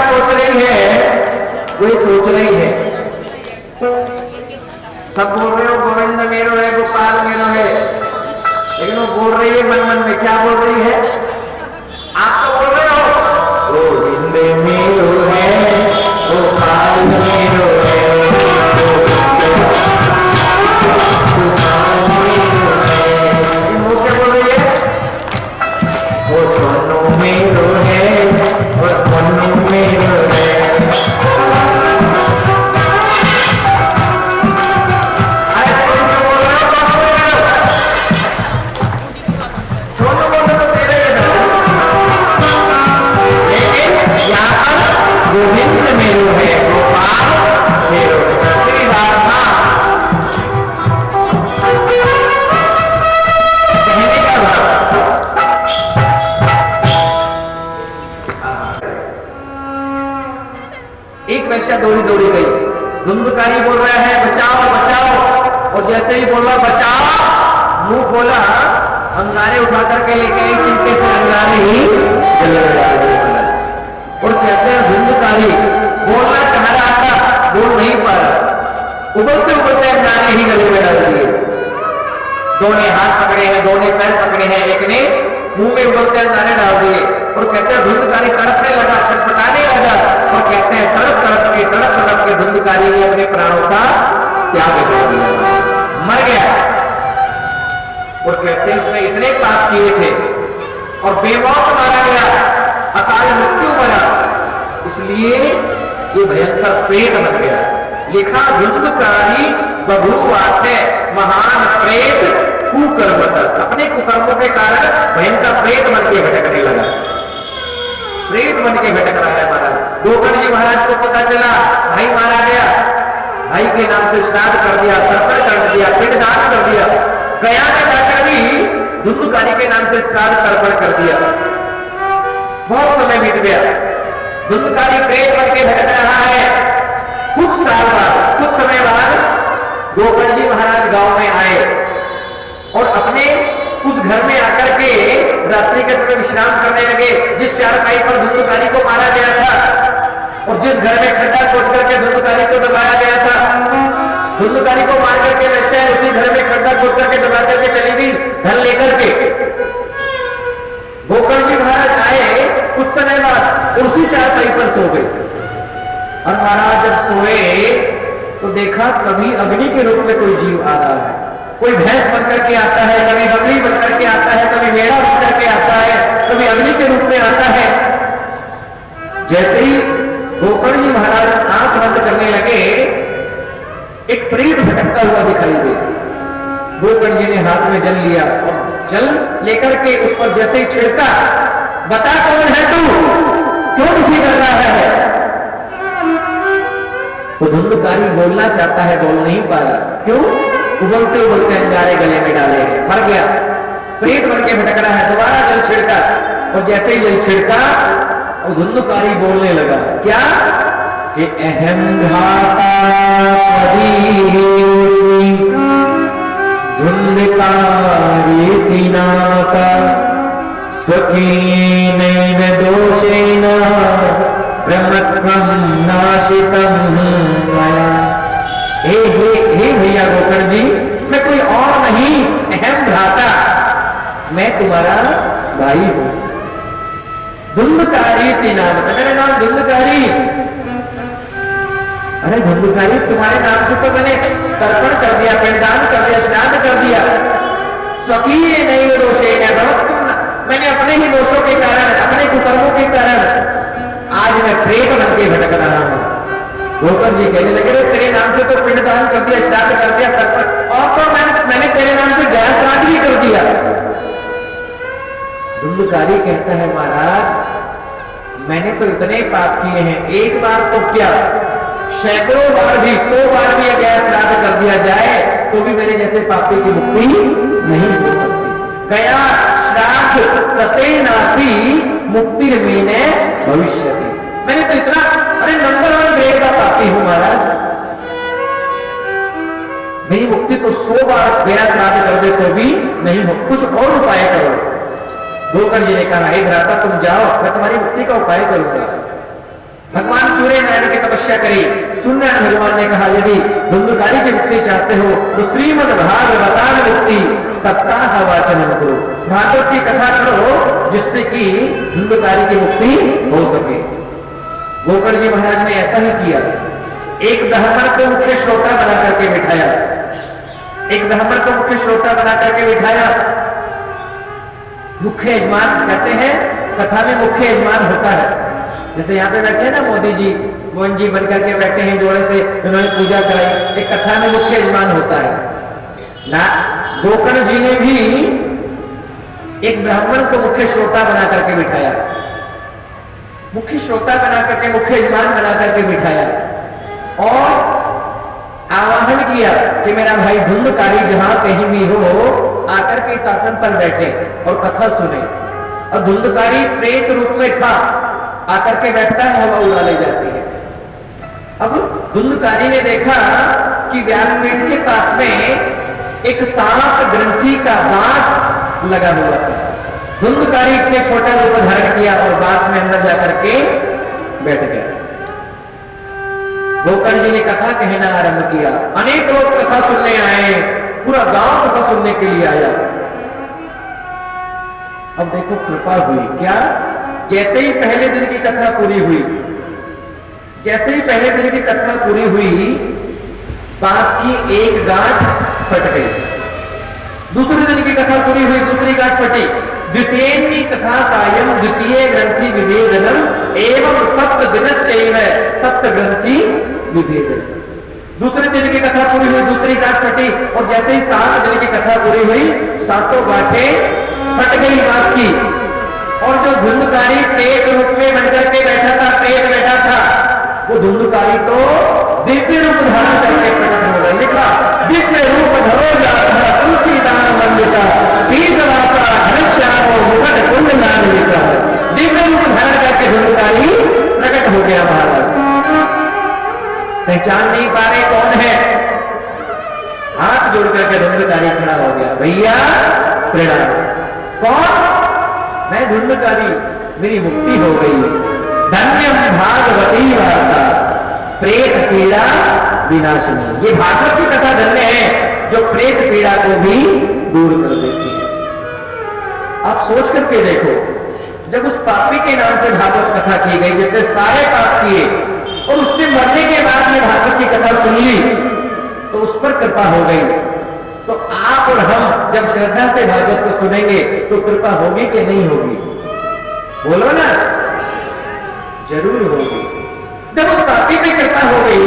S1: कोई सोच रही है। सब बोल रहे हो गोविंद मेरो है, गोपाल मेरो है, लेकिन वो बोल रही है मन मन में, क्या बोल रही है? आप तो बोल रहे हो गोविंद मेरो है, गोपाल मेरो है, वो क्या बोल रही है? वो सोनू मेरो है और मन्नू मेरो है। वेश्या दौड़ी दौड़ी गई। धुंधकारी बोल रहा है बचाओ बचाओ, और जैसे ही बोला बचाओ, मुंह खोला, अंगारे उठा करके लेके आई, चिमटे से अंगारे ही जल रहे। और कहते हैं धुंधकारी बोलना चाह रहा था, बोल नहीं पा रहा, उबलते उबलते अंगारे ही गले में डाल दिए। दो ने हाथ पकड़े हैं, दो ने पैर पकड़े हैं, एक ने मुंह में उबलते अंगारे डाल दिए। और कहते हैं धुंधकारी तड़पने लगा, छटपटाने लगा, और कहते हैं तड़प तड़प के धुंधकारी ने अपने प्राणों का त्याग कर दिया, मर गया। और कहते हैं इसने इतने पाप किए थे और बेमौत मारा गया, अकाल मृत्यु मरा, इसलिए ये भयंकर प्रेत बन गया। लिखा धुंधकारी बभूवासे महान प्रेत कुकर्म, अपने कुकर्मों के कारण भयंकर प्रेत बन के भटकने लगा, प्रेत बन के भटक रहा है महाराज। गोकर्ण जी महाराज को पता चला भाई मारा गया, भाई के नाम से श्राद्ध कर दिया, तर्पण कर दिया, पिंडदान कर दिया। गया में जाकर भी धुंधकारी के नाम से श्राद्ध तर्पण कर दिया। बहुत समय बीत गया, धुंधकारी प्रेत बन के भटक रहा है। कुछ साल बाद, कुछ समय बाद गोकर्ण जी महाराज गांव में आए और अपने उस घर में आकर के रात्रि के समय विश्राम करने लगे, जिस चारपाई पर धुंधकारी को मारा गया था और जिस घर में खड्डा खोद करके धुंधकारी को दबाया गया था। धुंधकारी को मार करके वेश्या उसी घर में खड्डा खोद करके दबा करके चली गई धन लेकर के। गोकर्ण जी महाराज आए कुछ समय बाद, उसी चारपाई पर सो गए। और महाराज जब सोए तो देखा कभी अग्नि के रूप में कोई जीव आ रहा है, कोई भैंस बनकर के आता है, कभी बकरी बनकर के आता है, कभी मेढ़ा बनकर के आता है, कभी अग्नि के रूप में आता है। जैसे ही गोकर्ण जी महाराज आंख बंद करने लगे, एक प्रेत भटकता हुआ दिखाई दिया। गोकर्ण जी ने हाथ में जल लिया और जल लेकर के उस पर जैसे ही छिड़का, बता कौन है तू, क्यों दुखी कर रहा है? वो धुंधकारी बोलना चाहता है, बोल नहीं पा रहा, क्यों? उबलते उबलते अंगारे गले में डाले, मर गया, प्रेत बन के भटक रहा है। दोबारा जल छिड़का और जैसे ही जल छिड़का वो धुंधकारी बोलने लगा, क्या कि अहम घाता धुंधकारी तीनाता स्वकीयेन दोषेण ब्रह्मत्वं नाशितम् मया। हे भैया गोकर्ण जी, मैं कोई और नहीं, अहम भ्राता, मैं तुम्हारा भाई हूं। धुंधकारी तीनाम, मेरा नाम धुंधकारी। अरे धुंधकारी, तुम्हारे नाम से तो मैंने तर्पण कर दिया, पिंडदान कर दिया, श्राद्ध कर दिया। स्वकीय नहीं दोषे, मैंने अपने ही दोषों के कारण, अपने कुकर्मों के कारण आज मैं प्रेत बन के भटक रहा हूं। गोकर्ण जी कहने लगे, तेरे नाम से तो पिंडदान कर दिया, श्राद्ध कर दिया, तर्पण, और तो मैंने तेरे नाम से गया श्राद्ध भी कर दिया। धुंधकारी कहता है, महाराज मैंने तो इतने पाप किए हैं, एक बार तो क्या, सैकड़ों बार भी, 100 बार भी गया श्राद्ध कर दिया जाए तो भी मेरे जैसे पापी की मुक्ति नहीं हो सकती। गया श्राद्ध सतेनापि मुक्तिर्मीने भविष्यति। मैंने तो इतना, अरे नंबर 1 ग्रेड का पापी हूं महाराज, मेरी मुक्ति तो 100 बार गया श्राद्ध कर दे तो भी नहीं हो, कुछ और उपाय करो। गोकर्ण जी ने कहा, हे भ्राता तुम जाओ, मैं तुम्हारी मुक्ति का उपाय करूंगा। भगवान सूर्य नारायण की तपस्या करी। सूर्यनारायण भगवान ने कहा, यदि धुंधकारी की मुक्ति चाहते हो तो श्रीमद् भागवतान मुक्ति सप्ताह वाचन करो, भागवत की कथा करो, जिससे कि धुंधकारी की मुक्ति हो सके। गोकर्ण जी महाराज ने ऐसा ही किया। एक ब्राह्मण को मुख्य श्रोता बना करके बिठाया, एक ब्राह्मण को मुख्य श्रोता बना करके बिठाया। मुख्य यजमान कहते हैं, कथा में मुख्य यजमान होता है। जैसे यहाँ पे बैठे हैं ना मोदी जी, मोहन जी बनकर के बैठे हैं, जोड़े से उन्होंने पूजा कराई, एक कथा में मुख्य यजमान होता है ना। गोकर्ण जी ने भी एक ब्राह्मण को मुख्य श्रोता बना करके बिठाया, मुख्य श्रोता बना करके, मुख्य यजमान बना करके बिठाया और आवाहन किया कि मेरा भाई धुंधकारी जहां कहीं भी हो आकर के इस आसन पर बैठे और कथा सुने। और धुंधकारी प्रेत रूप में था, आकर के बैठता है, हवा उड़ा ले जाती है। अब धुंधकारी ने देखा कि व्यासपीठ के पास में एक सांप ग्रंथि का बांस लगा हुआ था। धुंधकारी इतने छोटा रूप धारण किया और बांस में अंदर जाकर के बैठ गया। गोकर्ण जी ने कथा कहना आरंभ किया। अनेक लोग कथा सुनने आए, पूरा गांव कथा सुनने के लिए आया। अब देखो कृपा हुई क्या, जैसे ही पहले दिन की कथा पूरी हुई, जैसे ही पहले दिन की कथा पूरी हुई, बांस की एक गांठ फट गई। दूसरे दिन की कथा पूरी हुई, दूसरी गांठ फटी। द्वितीय कथा सायं द्वितीय ग्रंथि विभेदनम एवं सप्त दिनश्चैव सप्त ग्रंथि विभेदनम। दूसरे दिन की कथा पूरी हुई, दूसरी गांठ फटी, और जैसे ही 7 दिन की कथा पूरी हुई, 7 गांठें फट गई बांस की। और जो धुंधकारी प्रेत रूप में बनकर के बैठा था, प्रेत बैठा था, वो धुंधकारी तो दिव्य रूप धारण करके प्रकट हो गए। लिखा दिव्य रूप धरो जाता तुलसी दान मंदिता पीतवासा घनश्यामो मुकुट कुंड नाम लिखा। दिव्य रूप धारण करके धुंधकारी प्रकट हो गया। महाराज पहचान नहीं पा रहे कौन है, हाथ जोड़ करके धुंधकारी खड़ा हो गया। भैया प्रणाम। कौन? मैं धुंधकारी, मेरी मुक्ति हो गई। धन्यम भागवती वार्ता प्रेत पीड़ा विनाशिनी। ये भागवत की कथा धन्य है जो प्रेत पीड़ा को भी दूर कर देती है। आप सोच करके देखो, जब उस पापी के नाम से भागवत कथा की गई, जिसने सारे पाप किए, और उसने मरने के बाद ये भागवत की कथा सुन ली, तो उस पर कृपा हो गई। तो आप और हम जब श्रद्धा से भागवत को सुनेंगे तो कृपा होगी कि नहीं होगी? बोलो ना, जरूर होगी। जब उस पापी पे कृपा हो गई,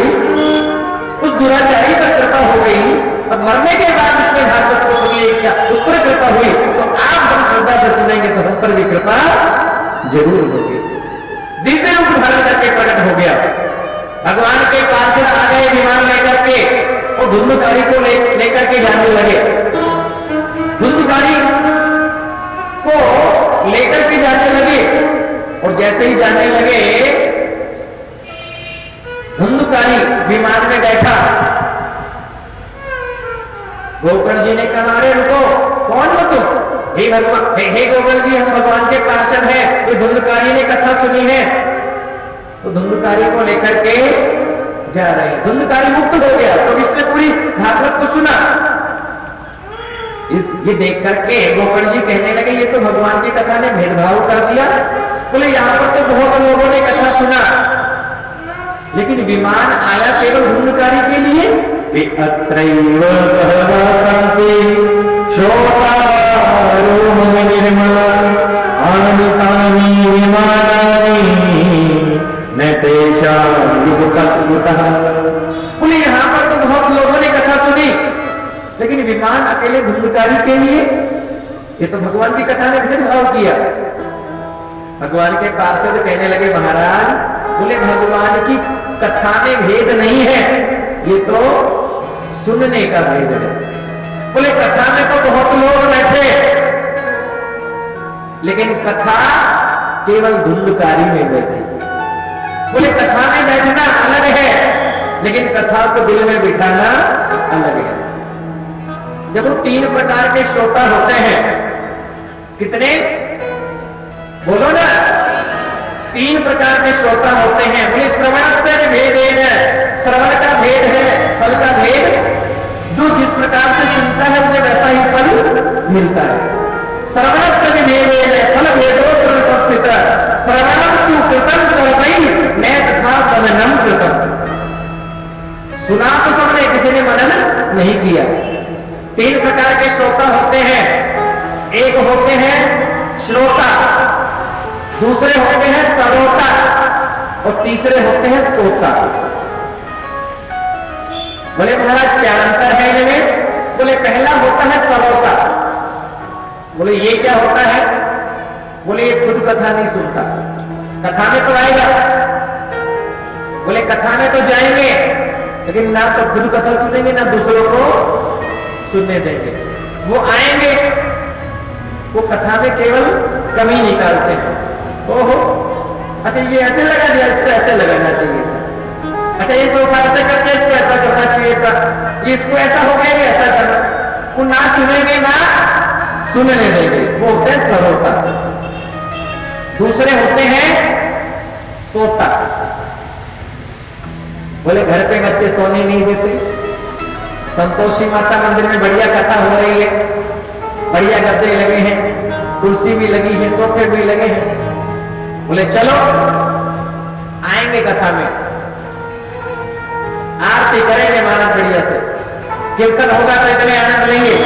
S1: उस दुराचारी पर कृपा हो गई, और मरने के बाद उसने भागवत को सुन लिया, उस पर कृपा हुई, तो आप जब श्रद्धा से सुनेंगे तो हम पर भी कृपा जरूर होगी। दिव्य रूप धारण करके प्रकट हो गया। भगवान के पार्षद आ गए विमान लेकर के, और धुंधकारी को लेकर के जाने लगे। धुंधकारी को लेकर के जाने लगे, और जैसे ही जाने लगे, धुंधकारी विमान में बैठा। गोकर्ण जी ने कहा, अरे रुको, कौन हो तुम? हे भगवान, हे गोकर्ण जी, हम भगवान के पार्षद हैं। तो धुंधकारी ने कथा सुनी है, तो धुंधकारी को लेकर के जा रहे हैं। धुंधकारी मुक्त हो गया, तो इसने पूरी भागवत को सुना। ये देख करके गोकर्ण जी कहने लगे, ये तो भगवान की कथा ने भेदभाव कर दिया। बोले यहाँ पर तो बहुत लोगों ने कथा सुना, लेकिन विमान आया केवल धुंधकारी के लिए। अत्रैव सहवासन्ति शोभारोह निर्मला आनितानि विमानानि न तेषां युगकल्पुतः। बोले यहाँ पर तो बहुत लोगों ने कथा सुनी, लेकिन विमान अकेले धुंधकारी के लिए। ये तो भगवान की कथा ने भेदभाव किया। भगवान के पार्षद कहने लगे, महाराज, बोले भगवान की कथा में भेद नहीं है, ये तो सुनने का भेद है। बोले कथा में तो बहुत लोग बैठे, लेकिन कथा केवल धुंधकारी में बैठी। बोले कथा में बैठना अलग है, लेकिन कथा को दिल में बिठाना अलग है। जब वो 3 प्रकार के श्रोता होते हैं, कितने? बोलो ना, 3 प्रकार के श्रोता होते हैं। बोले श्रवणस्य भेदेन, श्रवण का भेद है, फल का भेद। जो जिस प्रकार से सुनता है उसे वैसा ही फल मिलता है। श्रवणस्य भेदेन फल भेदोत्र संस्थितः श्रवणं तु कृतं सर्वैः न तथा मननं कृतं। सुना तो सबने, किसी ने मनन नहीं किया। 3 प्रकार के श्रोता होते हैं। एक होते हैं श्रोता, दूसरे होते हैं सरोता, और तीसरे होते हैं सोता। बोले महाराज क्या अंतर है इनमें? बोले पहला होता है सरोता। बोले ये क्या होता है? बोले ये खुद कथा नहीं सुनता, कथा में तो आएगा। बोले कथा में तो जाएंगे, लेकिन ना तो खुद कथा सुनेंगे ना दूसरों को सुनने देंगे। वो आएंगे, वो कथा में केवल कमी निकालते हैं। ओहो, अच्छा ये ऐसे लगा दिया, इसको ऐसे लगाना चाहिए था। अच्छा ये सोफा ऐसा करते, इसको ऐसा करना चाहिए था, इसको ऐसा हो गया, ऐसा करना। वो ना सुनेंगे ना सुनने देंगे। वो होते हैं सरोता, दूसरे होते हैं सोता। बोले घर पे बच्चे सोने नहीं देते। संतोषी माता मंदिर में बढ़िया कथा हो रही है, बढ़िया गद्दे लगे हैं, कुर्सी भी लगी है, सोफे भी लगे हैं। बोले चलो आएंगे कथा में, आरती करेंगे महाराज बढ़िया से, कीर्तन होगा तो इतने आनंद लेंगे।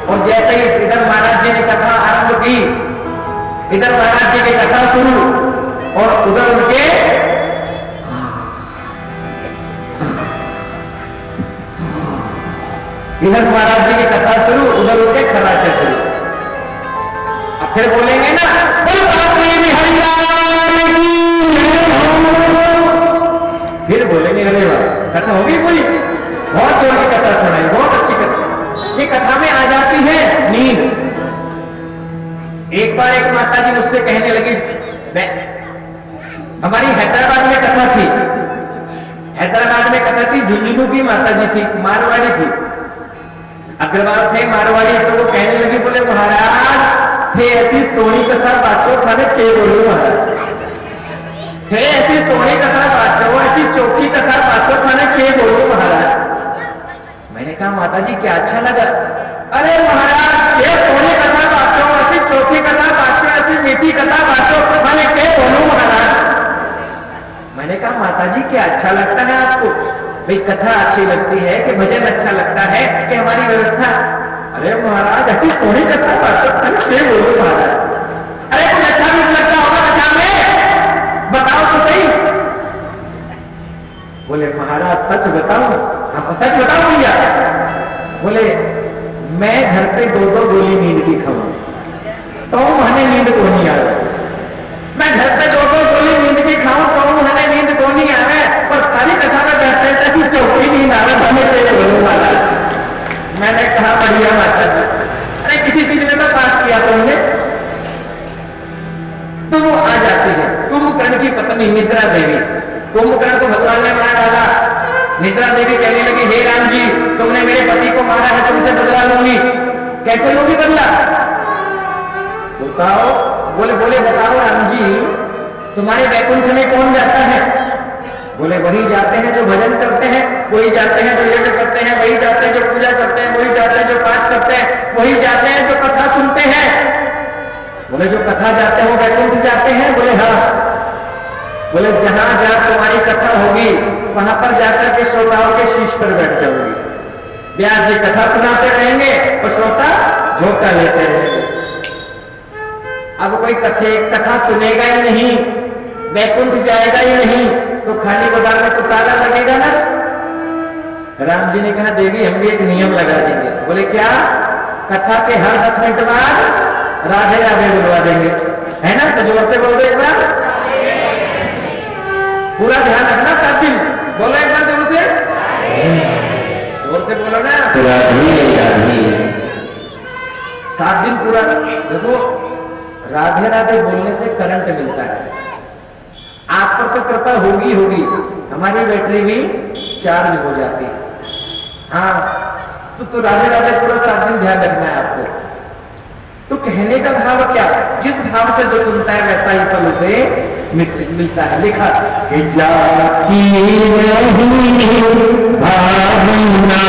S1: और जैसे ही इधर महाराज जी ने कथा आरंभ की, इधर महाराज जी की कथा शुरू और उधर उनके इधर महाराज जी की कथा शुरू, उधर उनके खराटे शुरू। अब फिर बोलेंगे ना फिर बोलेंगे अरे वाह कथा होगी पूरी, बहुत जोर की कथा सुनाई, बहुत अच्छी कथा। ये कथा में आ जाती है नींद। एक बार एक माता जी मुझसे कहने लगी, हमारी हैदराबाद में कथा थी, हैदराबाद में कथा थी, झुंझुनू की माता जी थी, मारवाड़ी थी, अग्रवाल थे मारवाड़ी। तो वो कहने लगी, बोले महाराज थे ऐसी सोनी कथा बाचो थाने के बोलो महाराज, थे ऐसी सोनी कथा बाचो, ऐसी चौकी कथा बाचो थाने के बोलो महाराज। मैंने कहा माता जी क्या अच्छा लगा? अरे महाराज ये सोनी कथा बाचो, ऐसी चौकी कथा बाचो, ऐसी मीठी कथा बाचो थाने के बोलो महाराज। मैंने कहा माता जी क्या अच्छा लगता है आपको? भाई कथा अच्छी लगती है कि भजन अच्छा लगता है कि हमारी व्यवस्था? अरे महाराज ऐसी सोनी कथा बाचो थाने के बोलो महाराज। अरे कुछ अच्छा भी लगता होगा कथा में, बताओ तो सही। बोले महाराज सच बताओ? हाँ सच बताओ भैया। बोले मैं घर पे 2-2 गोली नींद की खाऊं तो मुझे नींद को नहीं आवे। मैं घर पे 2-2 गोली नींद की खाऊं तो मुझे नींद को नहीं आवे, और सारी कथा में बैठते हैं ऐसी चौकी नींद आवे हमें तेरे बोलो महाराज। मैंने कहा बढ़िया माता जी, अरे किसी चीज में तो पास किया तुमने। तो वो आ जाती है कुंभकर्ण की पत्नी निद्रा देवी। कुंभकर्ण को भगवान ने मार डाला। निद्रा देवी कहने लगी, हे राम जी तुमने मेरे पति को मारा है, तुमसे बदला लूंगी। कैसे लोगी बदला? बताओ। बोले बताओ राम जी तुम्हारे वैकुंठ में कौन जाता है? बोले वही जाते हैं जो भजन करते हैं, वही जाते हैं जो यज्ञ करते हैं, वही जाते हैं जो पूजा करते हैं, वही जाते हैं जो पाठ करते हैं, वही जाते हैं जो कथा सुनते हैं। बोले जो कथा जाते हैं वो वैकुंठ जाते हैं? बोले हाँ। बोले जहां जहां तुम्हारी कथा होगी वहां पर जाकर के श्रोताओं के शीश पर बैठ जाओगी। व्यास जी कथा सुनाते रहेंगे और श्रोता झोंका लेते रहेंगे। अब कोई कथा सुनेगा ही नहीं, वैकुंठ जाएगा ही नहीं, तो खाली गोदाम में तो ताला लगेगा ना। राम जी ने कहा देवी हम भी एक नियम लगा देंगे। बोले क्या? कथा के हर 10 मिनट बाद राधे राधे बुलवा देंगे, है ना? तो जोर से बोल दो एक बार, पूरा ध्यान रखना। 7 दिन बोलो एक बार जोर से, जोर से बोलो ना। 7 दिन पूरा। देखो राधे राधे बोलने से करंट मिलता है। आप पर तो कृपा होगी, हमारी बैटरी भी चार्ज हो जाती है। हाँ तो राधे राधे पूरा 7 दिन ध्यान रखना है आपको। तो कहने का भाव क्या? जिस भाव से जो सुनता है वैसा ही फल उसे मिलता है। लिखा कि जाती नहीं भावना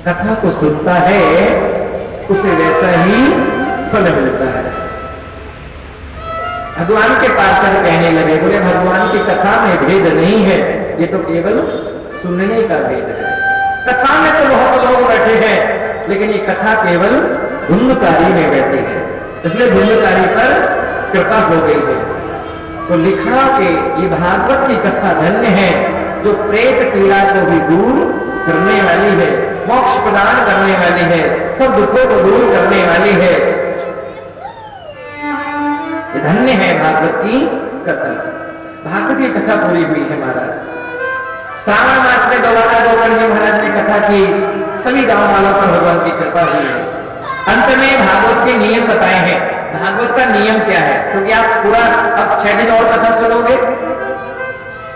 S1: कथा को सुनता है उसे वैसा ही फल मिलता है। भगवान के पार्षद कहने लगे, बोले भगवान की कथा में भेद नहीं है, ये तो केवल सुनने का भेद है। कथा में तो बहुत लोग बैठे हैं, लेकिन ये कथा केवल धुंधकारी में बैठे हैं, इसलिए धुंधकारी पर कृपा हो गई है। तो लिखा कि ये भागवत की कथा धन्य है जो प्रेत पीड़ा को भी दूर करने वाली है, मोक्ष प्रदान करने वाली है, सब दुखों को दूर करने वाली है। ये धन्य है भागवत की कथा। भागवत की कथा पूरी हुई है महाराज। श्रावण मास में दोबारा गोकर्ण जी महाराज ने कथा की, सभी गांव वालों पर भगवान की कृपा हुई है। अंत में भागवत के नियम बताए हैं। भागवत का नियम क्या है? क्योंकि आप पूरा अब 6 दिन और कथा सुनोगे,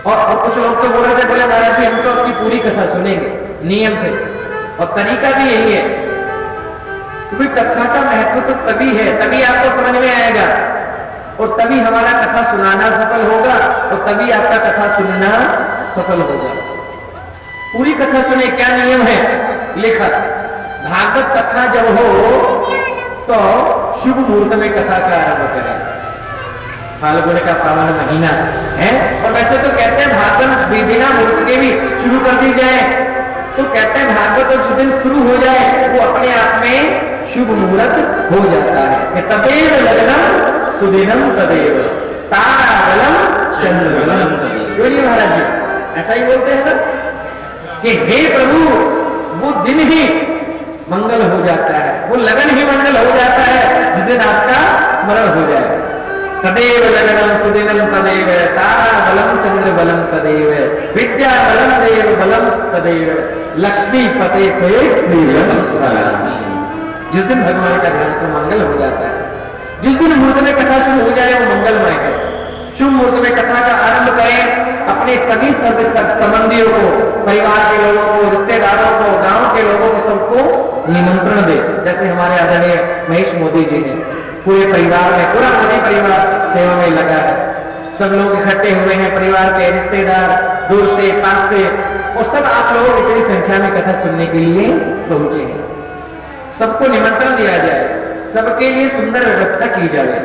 S1: और कुछ लोग तो बोल रहे थे, बोले महाराज जी हम तो अपनी पूरी कथा सुनेंगे नियम से, और तरीका भी यही है। क्योंकि कथा का महत्व तो तभी है, तभी आपको समझ में आएगा, और तभी हमारा कथा सुनाना सफल होगा, और तभी आपका कथा सुनना सफल होगा। पूरी कथा सुने। क्या नियम है? लिखा भागवत कथा जब हो तो शुभ मुहूर्त में कथा का आरंभ करें। फाल्गुन का पावन महीना है, और वैसे तो कहते हैं भागवत बिना मुहूर्त के भी शुरू कर दी जाए, तो कहते हैं भागवत जिस दिन शुरू हो जाए वो अपने आप में शुभ मुहूर्त हो जाता है। तदेव लग्नम सुदिनम तदेव ताराबलम चंद्रबलम। क्यों नहीं महाराज जी ऐसा ही बोलते हैं ना कि हे प्रभु वो दिन ही मंगल हो जाता है, वो लगन ही मंगल हो जाता है जिस दिन आपका स्मरण हो जाए। तदेव लगनम सुदिनम तदेव ताराबलम चंद्रबलम तदेव विद्या बलम देव बलम तदेव लक्ष्मी पते पे नीलम सलामी। जिस दिन भगवान का ध्यान तो मंगल हो जाता है, जिस दिन मुहूर्त में कथा शुरू हो जाए वो मंगलमय है। शुभ मुहूर्त में कथा का आरंभ करें, अपने सभी संबंधियों को, परिवार के लोगों को, रिश्तेदारों को, गांव के लोगों को, सबको निमंत्रण दे। जैसे हमारे आदरणीय महेश मोदी जी ने पूरे परिवार में, पूरा मोदी परिवार सेवा में लगा है, सब लोग इकट्ठे हुए हैं, परिवार के रिश्तेदार दूर से पास से, और सब आप लोग इतनी संख्या में कथा सुनने के लिए पहुंचे हैं। सबको निमंत्रण दिया जाए, सबके लिए सुंदर व्यवस्था की जाए।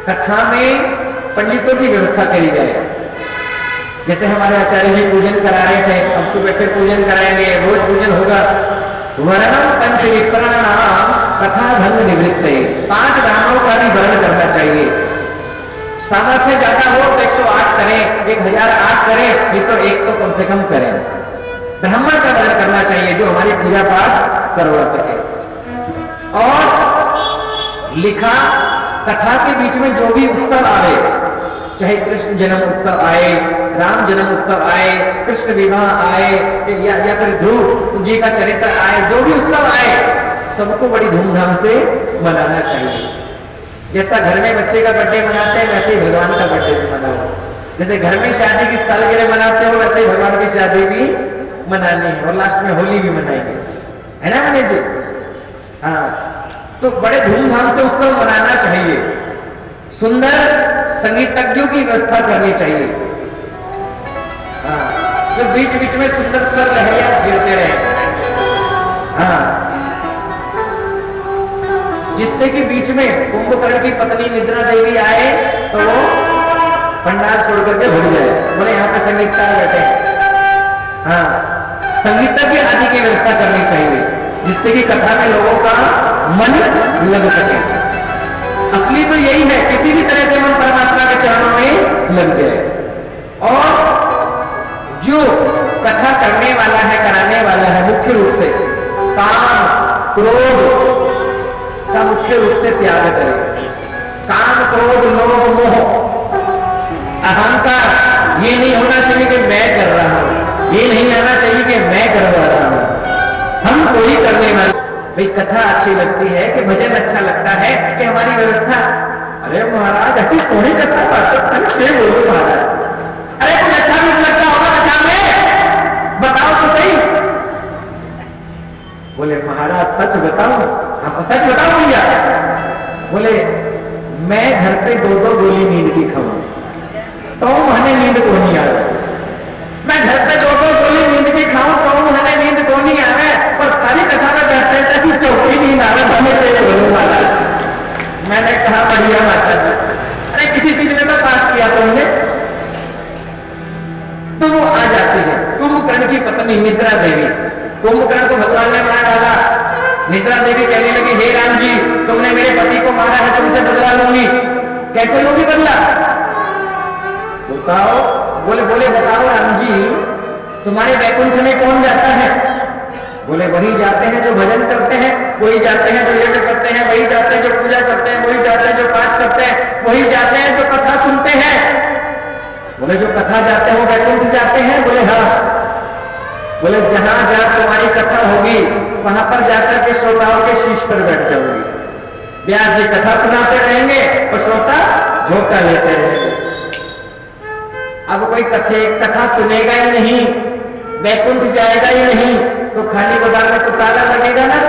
S1: कथा में पंडितों की व्यवस्था करी जाए। जैसे हमारे आचार्य जी पूजन करा रहे थे, अब सुबह फिर पूजन कराएंगे, रोज पूजन होगा। वर्णम पंच विप्रणाम कथा धन निवृत्त, 5 दानों का भी वर्णन करना चाहिए। सामर्थ्य ज्यादा हो तो 108 करें, 1008 करें, नहीं तो एक तो कम से कम करें। ब्राह्मण का वर्णन करना चाहिए जो हमारी पूजा पाठ करवा सके। और लिखा कथा के बीच में जो भी उत्सव आए, चाहे कृष्ण जन्म उत्सव आए, राम जन्म उत्सव आए, कृष्ण विवाह आए, या फिर ध्रुव जी का चरित्र आए, जो भी उत्सव आए सबको बड़ी धूमधाम से मनाना चाहिए। जैसा घर में बच्चे का बर्थडे मनाते हैं वैसे ही भगवान का बर्थडे भी मनाओ। जैसे घर में शादी की सालगिरह मनाते हो वैसे ही भगवान की शादी भी मनानी है, और लास्ट में होली भी मनाएंगे, है ना मनीष जी? हाँ, तो बड़े धूमधाम से उत्सव मनाना चाहिए। सुंदर संगीतज्ञों की व्यवस्था करनी चाहिए, हाँ, जो बीच बीच में सुंदर स्वर लहरियां गिरते रहे, हाँ, जिससे कि बीच में कुंभकर्ण की पत्नी निद्रा देवी आए तो वो पंडाल छोड़ करके भर जाए, बोले यहाँ पे संगीतकार बैठे हैं। हाँ, संगीतज्ञ आदि की व्यवस्था करनी चाहिए जिससे कि कथा में लोगों का मन लग सके। असली तो यही है, किसी भी तरह से मन परमात्मा के चरणों में लग जाए। और जो कथा करने वाला है, कराने वाला है, मुख्य रूप से काम क्रोध का मुख्य रूप से त्याग करे। काम क्रोध लोभ मोह अहंकार ये नहीं होना चाहिए कि मैं कर रहा हूं, ये नहीं आना चाहिए कि मैं करवा रहा हूं। हम कोई करने वाले, भाई कथा अच्छी लगती है कि भजन अच्छा लगता है कि हमारी व्यवस्था, अरे महाराज ऐसी सोनी कथा बोलो महाराज, अरे कुछ अच्छा भी लगता होगा कथा में, बताओ तो सही। बोले महाराज सच बताओ, आपको सच बताओ भैया। बोले मैं घर पे 2-2 गोली नींद की खाऊं तो मुझे नींद को नहीं आ रहा, मैं घर पे 2-2 गोली नींद की खाऊं तो मुझे नींद को नहीं आ रहा, और सारी कथा में बैठते हैं ऐसी चौकी नींद आ रहा है। मैंने कहा बढ़िया माता जी, अरे किसी चीज में तो पास किया तुमने, तो वो आ जाती है। कुंभकर्ण की पत्नी निद्रा देवी, कुंभकर्ण को भगवान ने मार डाला, निद्रा देवी कहने लगी, हे राम जी, तुमने मेरे पति को मारा है, तुमसे बदला लूंगी। कैसे लोगी बदला? बताओ। बोले बताओ राम जी, तुम्हारे वैकुंठ में कौन जाता है? बोले वही जाते हैं जो भजन करते हैं, वही जाते हैं जो यज्ञ करते हैं, वही जाते हैं जो पूजा करते हैं, वही जाते हैं जो पाठ करते हैं, वही जाते हैं जो कथा सुनते हैं। बोले जो कथा जाते हैं वो वैकुंठ जाते हैं? बोले हाँ। बोले जहां जहां तुम्हारी कथा होगी वहां पर जाकर के श्रोताओं के शीश पर बैठ जाओगी। व्यास जी कथा सुनाते रहेंगे और श्रोता झोंका लेते रहेंगे। अब कोई कथा सुनेगा ही नहीं, वैकुंठ जाएगा ही नहीं, तो खाली गोदाम में तो ताला लगेगा ना।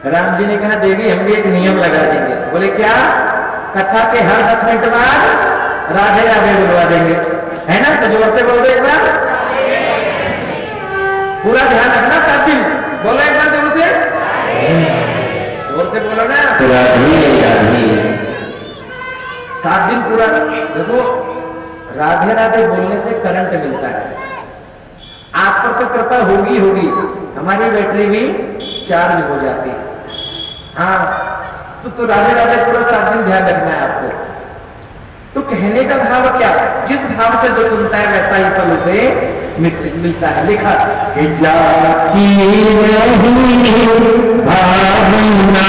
S1: राम जी ने कहा, देवी हम भी एक नियम लगा देंगे। बोले क्या? कथा के हर 10 मिनट बाद राधे राधे बुलवा देंगे, है ना? तो जोर से बोल दो एक बार, पूरा ध्यान रखना। 7 दिन बोलो एक बार जोर से, जोर से बोलो ना, 7 दिन पूरा। देखो राधे राधे बोलने से करंट मिलता है, आप पर तो कृपा होगी, हमारी बैटरी भी चार्ज हो जाती है। हाँ तो राधे राधे पूरा 7 दिन ध्यान रखना है आपको। तो कहने का भाव क्या? जिस भाव से जो सुनता है वैसा ही फल उसे मिलता है। लिखा कि जाती नहीं भावना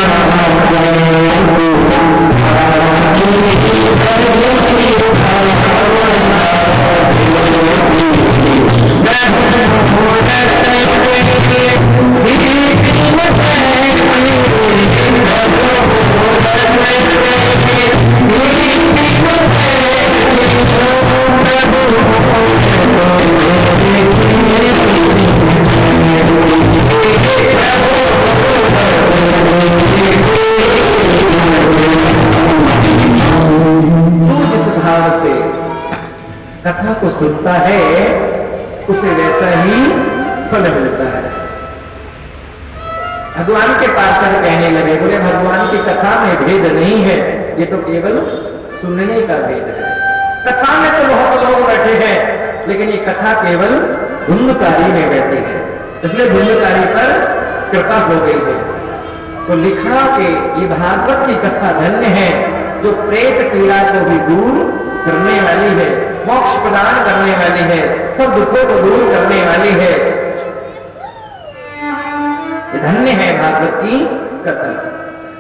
S1: कथा को सुनता है उसे वैसा ही फल मिलता है। भगवान के पार्षद कहने लगे, बोले भगवान की कथा में भेद नहीं है, ये तो केवल सुनने का भेद है। कथा में तो बहुत लोग बैठे हैं, लेकिन ये कथा केवल धुंधकारी में बैठे हैं, इसलिए धुंधकारी पर कृपा हो गई है। तो लिखा कि ये भागवत की कथा धन्य है, जो प्रेत पीड़ा को भी दूर करने वाली है, मोक्ष प्रदान करने वाली है, सब दुखों को दूर करने वाली है। ये धन्य है भागवत की कथा।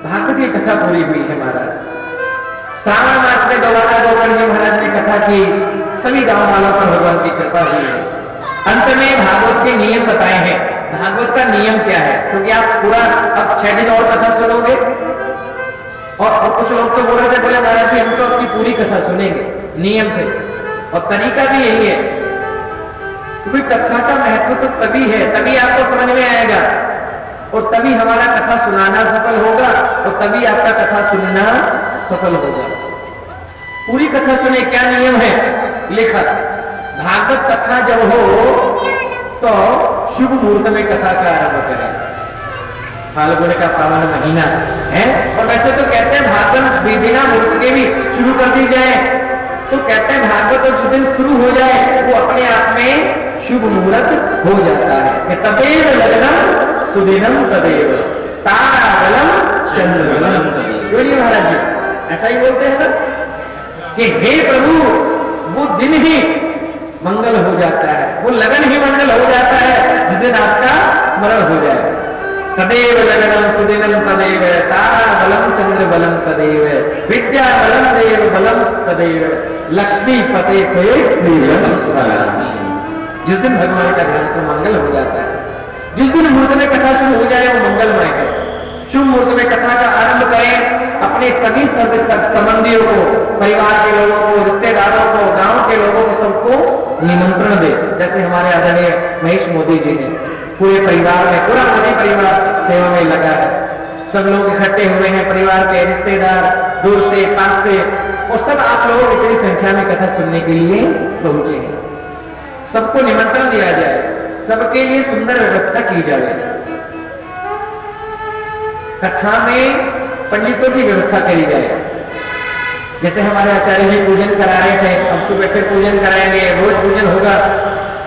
S1: भागवत की कथा पूरी हुई है महाराज। श्रावण मास में दोबारा गोवर्धन जी महाराज ने कथा की, सभी गांव वालों पर भगवान की कृपा हुई है। अंत में भागवत के नियम बताए हैं। भागवत का नियम क्या है? क्योंकि आप पूरा अब 6 दिन और कथा सुनोगे, और कुछ लोग तो बोल रहे थे, बोले महाराज जी हम तो अपनी पूरी कथा सुनेंगे नियम से, और तरीका भी यही है। क्योंकि कथा का महत्व तो तभी है, तभी आपको समझ में आएगा, और तभी हमारा कथा सुनाना सफल होगा, और तभी आपका कथा सुनना सफल होगा। पूरी कथा सुने। क्या नियम है? लिखा भागवत कथा जब हो तो शुभ मुहूर्त में कथा का आरंभ करें। फाल्गुन का पावन महीना है, और वैसे तो कहते हैं भागवत बिना मुहूर्त के भी शुरू कर दी जाए, तो कहते हैं भागवत तो जिस दिन शुरू हो जाए वो अपने आप में शुभ मुहूर्त हो जाता है। तदेव लग्नम सुदिनम तदेव ताराबलम चंद्रबलम तदेव। क्यों नहीं महाराज जी ऐसा ही बोलते हैं ना कि हे प्रभु, वो दिन ही मंगल हो जाता है, वो लगन ही मंगल हो जाता है जिस दिन आपका स्मरण हो जाए। तदेव लगनम सुदिनम तदेव ताराबलम चंद्रबलम तदेव विद्याबलम देव बलम तदेव लक्ष्मी पते पे प्रियम सलामी। जिस दिन भगवान का ध्यान तो मंगल हो जाता है, जिस दिन मुहूर्त में कथा शुरू हो जाए वो मंगलमय है। शुभ मुहूर्त में कथा का आरंभ करें, अपने सभी संबंधियों को, परिवार के लोगों को, रिश्तेदारों को, गांव के लोगों को, सबको निमंत्रण दे। जैसे हमारे आदरणीय महेश मोदी जी ने पूरे परिवार में, पूरा मोदी परिवार सेवा में लगा है, सब लोग इकट्ठे हुए हैं, परिवार के रिश्तेदार दूर से पास से, और सब आप लोग इतनी संख्या में कथा सुनने के लिए पहुंचे हैं। सबको निमंत्रण दिया जाए, सबके लिए सुंदर व्यवस्था की जाए। कथा में पंडितों की व्यवस्था करी जाए। जैसे हमारे आचार्य जी पूजन करा रहे थे, अब सुबह फिर पूजन कराएंगे, रोज पूजन होगा।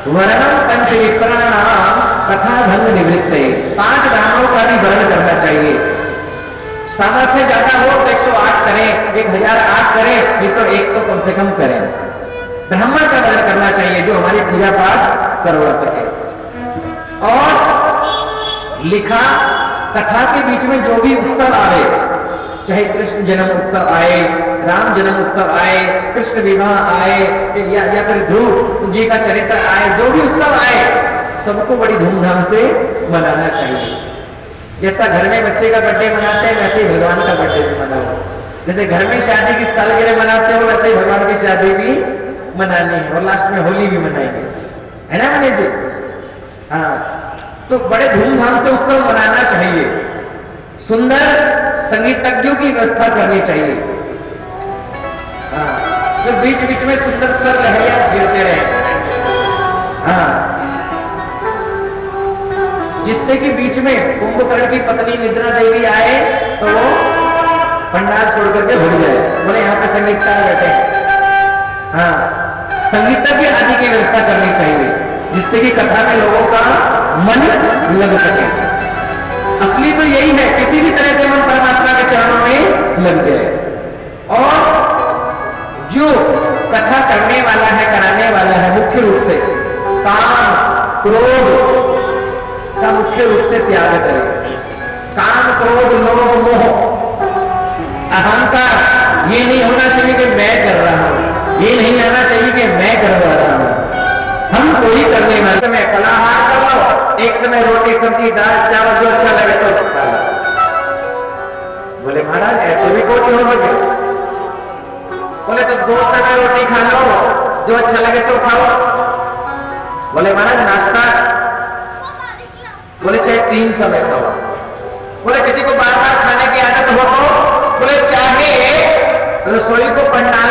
S1: वर्णम पंच विप्रणाम कथा धन निवृत्त, 5 रामों का भी सामर्थ्य ज्यादा हो तो 108 करें, 1008 करें, नहीं तो एक तो कम से कम करें। ब्राह्मण का वर्ण करना चाहिए जो हमारी पूजा पाठ करवा सके। और लिखा कथा के बीच में जो भी उत्सव आए, चाहे कृष्ण जन्म उत्सव आए, राम जन्म उत्सव आए, कृष्ण विवाह आए, या फिर ध्रुव जी का चरित्र आए, जो भी उत्सव आए सबको बड़ी धूमधाम से मनाना चाहिए। जैसा घर में बच्चे का बर्थडे मनाते हैं वैसे ही भगवान का बर्थडे भी मनाओ। जैसे घर में शादी की सालगिरह मनाते हो वैसे ही भगवान की शादी भी मनानी है, और लास्ट में होली भी मनाएंगे, है ना मनीष जी? हाँ, तो बड़े धूमधाम से उत्सव मनाना चाहिए। सुंदर संगीतज्ञों की व्यवस्था करनी चाहिए, हाँ, जो बीच बीच में सुंदर स्वर लहरियां गिरते रहे, हाँ, जिससे कि बीच में कुंभकर्ण की पत्नी निद्रा देवी आए तो वो पंडाल छोड़ करके भूल जाए, बोले यहाँ पे संगीतकार बैठे हैं। हाँ, संगीतज्ञ आदि की व्यवस्था करनी चाहिए जिससे कि कथा में लोगों का मन लग सके। असली तो यही है, किसी भी तरह से मन परमात्मा के चरणों में लग जाए। और जो कथा करने वाला है, कराने वाला है, मुख्य रूप से काम क्रोध का मुख्य रूप से त्याग करे। काम क्रोध लोभ मोह अहंकार ये नहीं होना चाहिए कि मैं कर रहा हूं, ये नहीं आना चाहिए कि मैं करवा रहा हूं। हम कोई करने वाले में फलाहार करो, एक समय रोटी सब्जी दाल चावल जो अच्छा लगे तो खा लो। बोले महाराज ऐसे भी कोई हो सके? बोले तो 2 समय रोटी खा लो, जो अच्छा लगे तो खाओ। बोले महाराज नाश्ता? बोले चाहे 3 समय खाओ। बोले किसी को बार बार खाने की आदत हो तो? बोले चाहे रसोई को पंडाल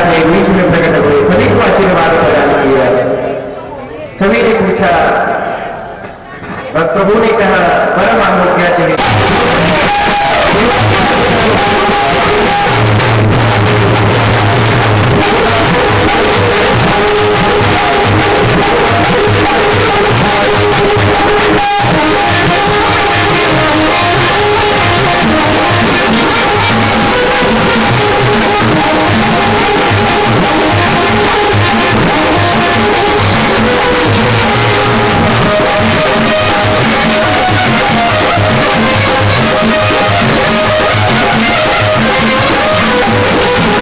S1: महाराज एक बीच में प्रकट हुए, सभी को आशीर्वाद प्रदान किया। सभी ने पूछा, बस प्रभु ने कहा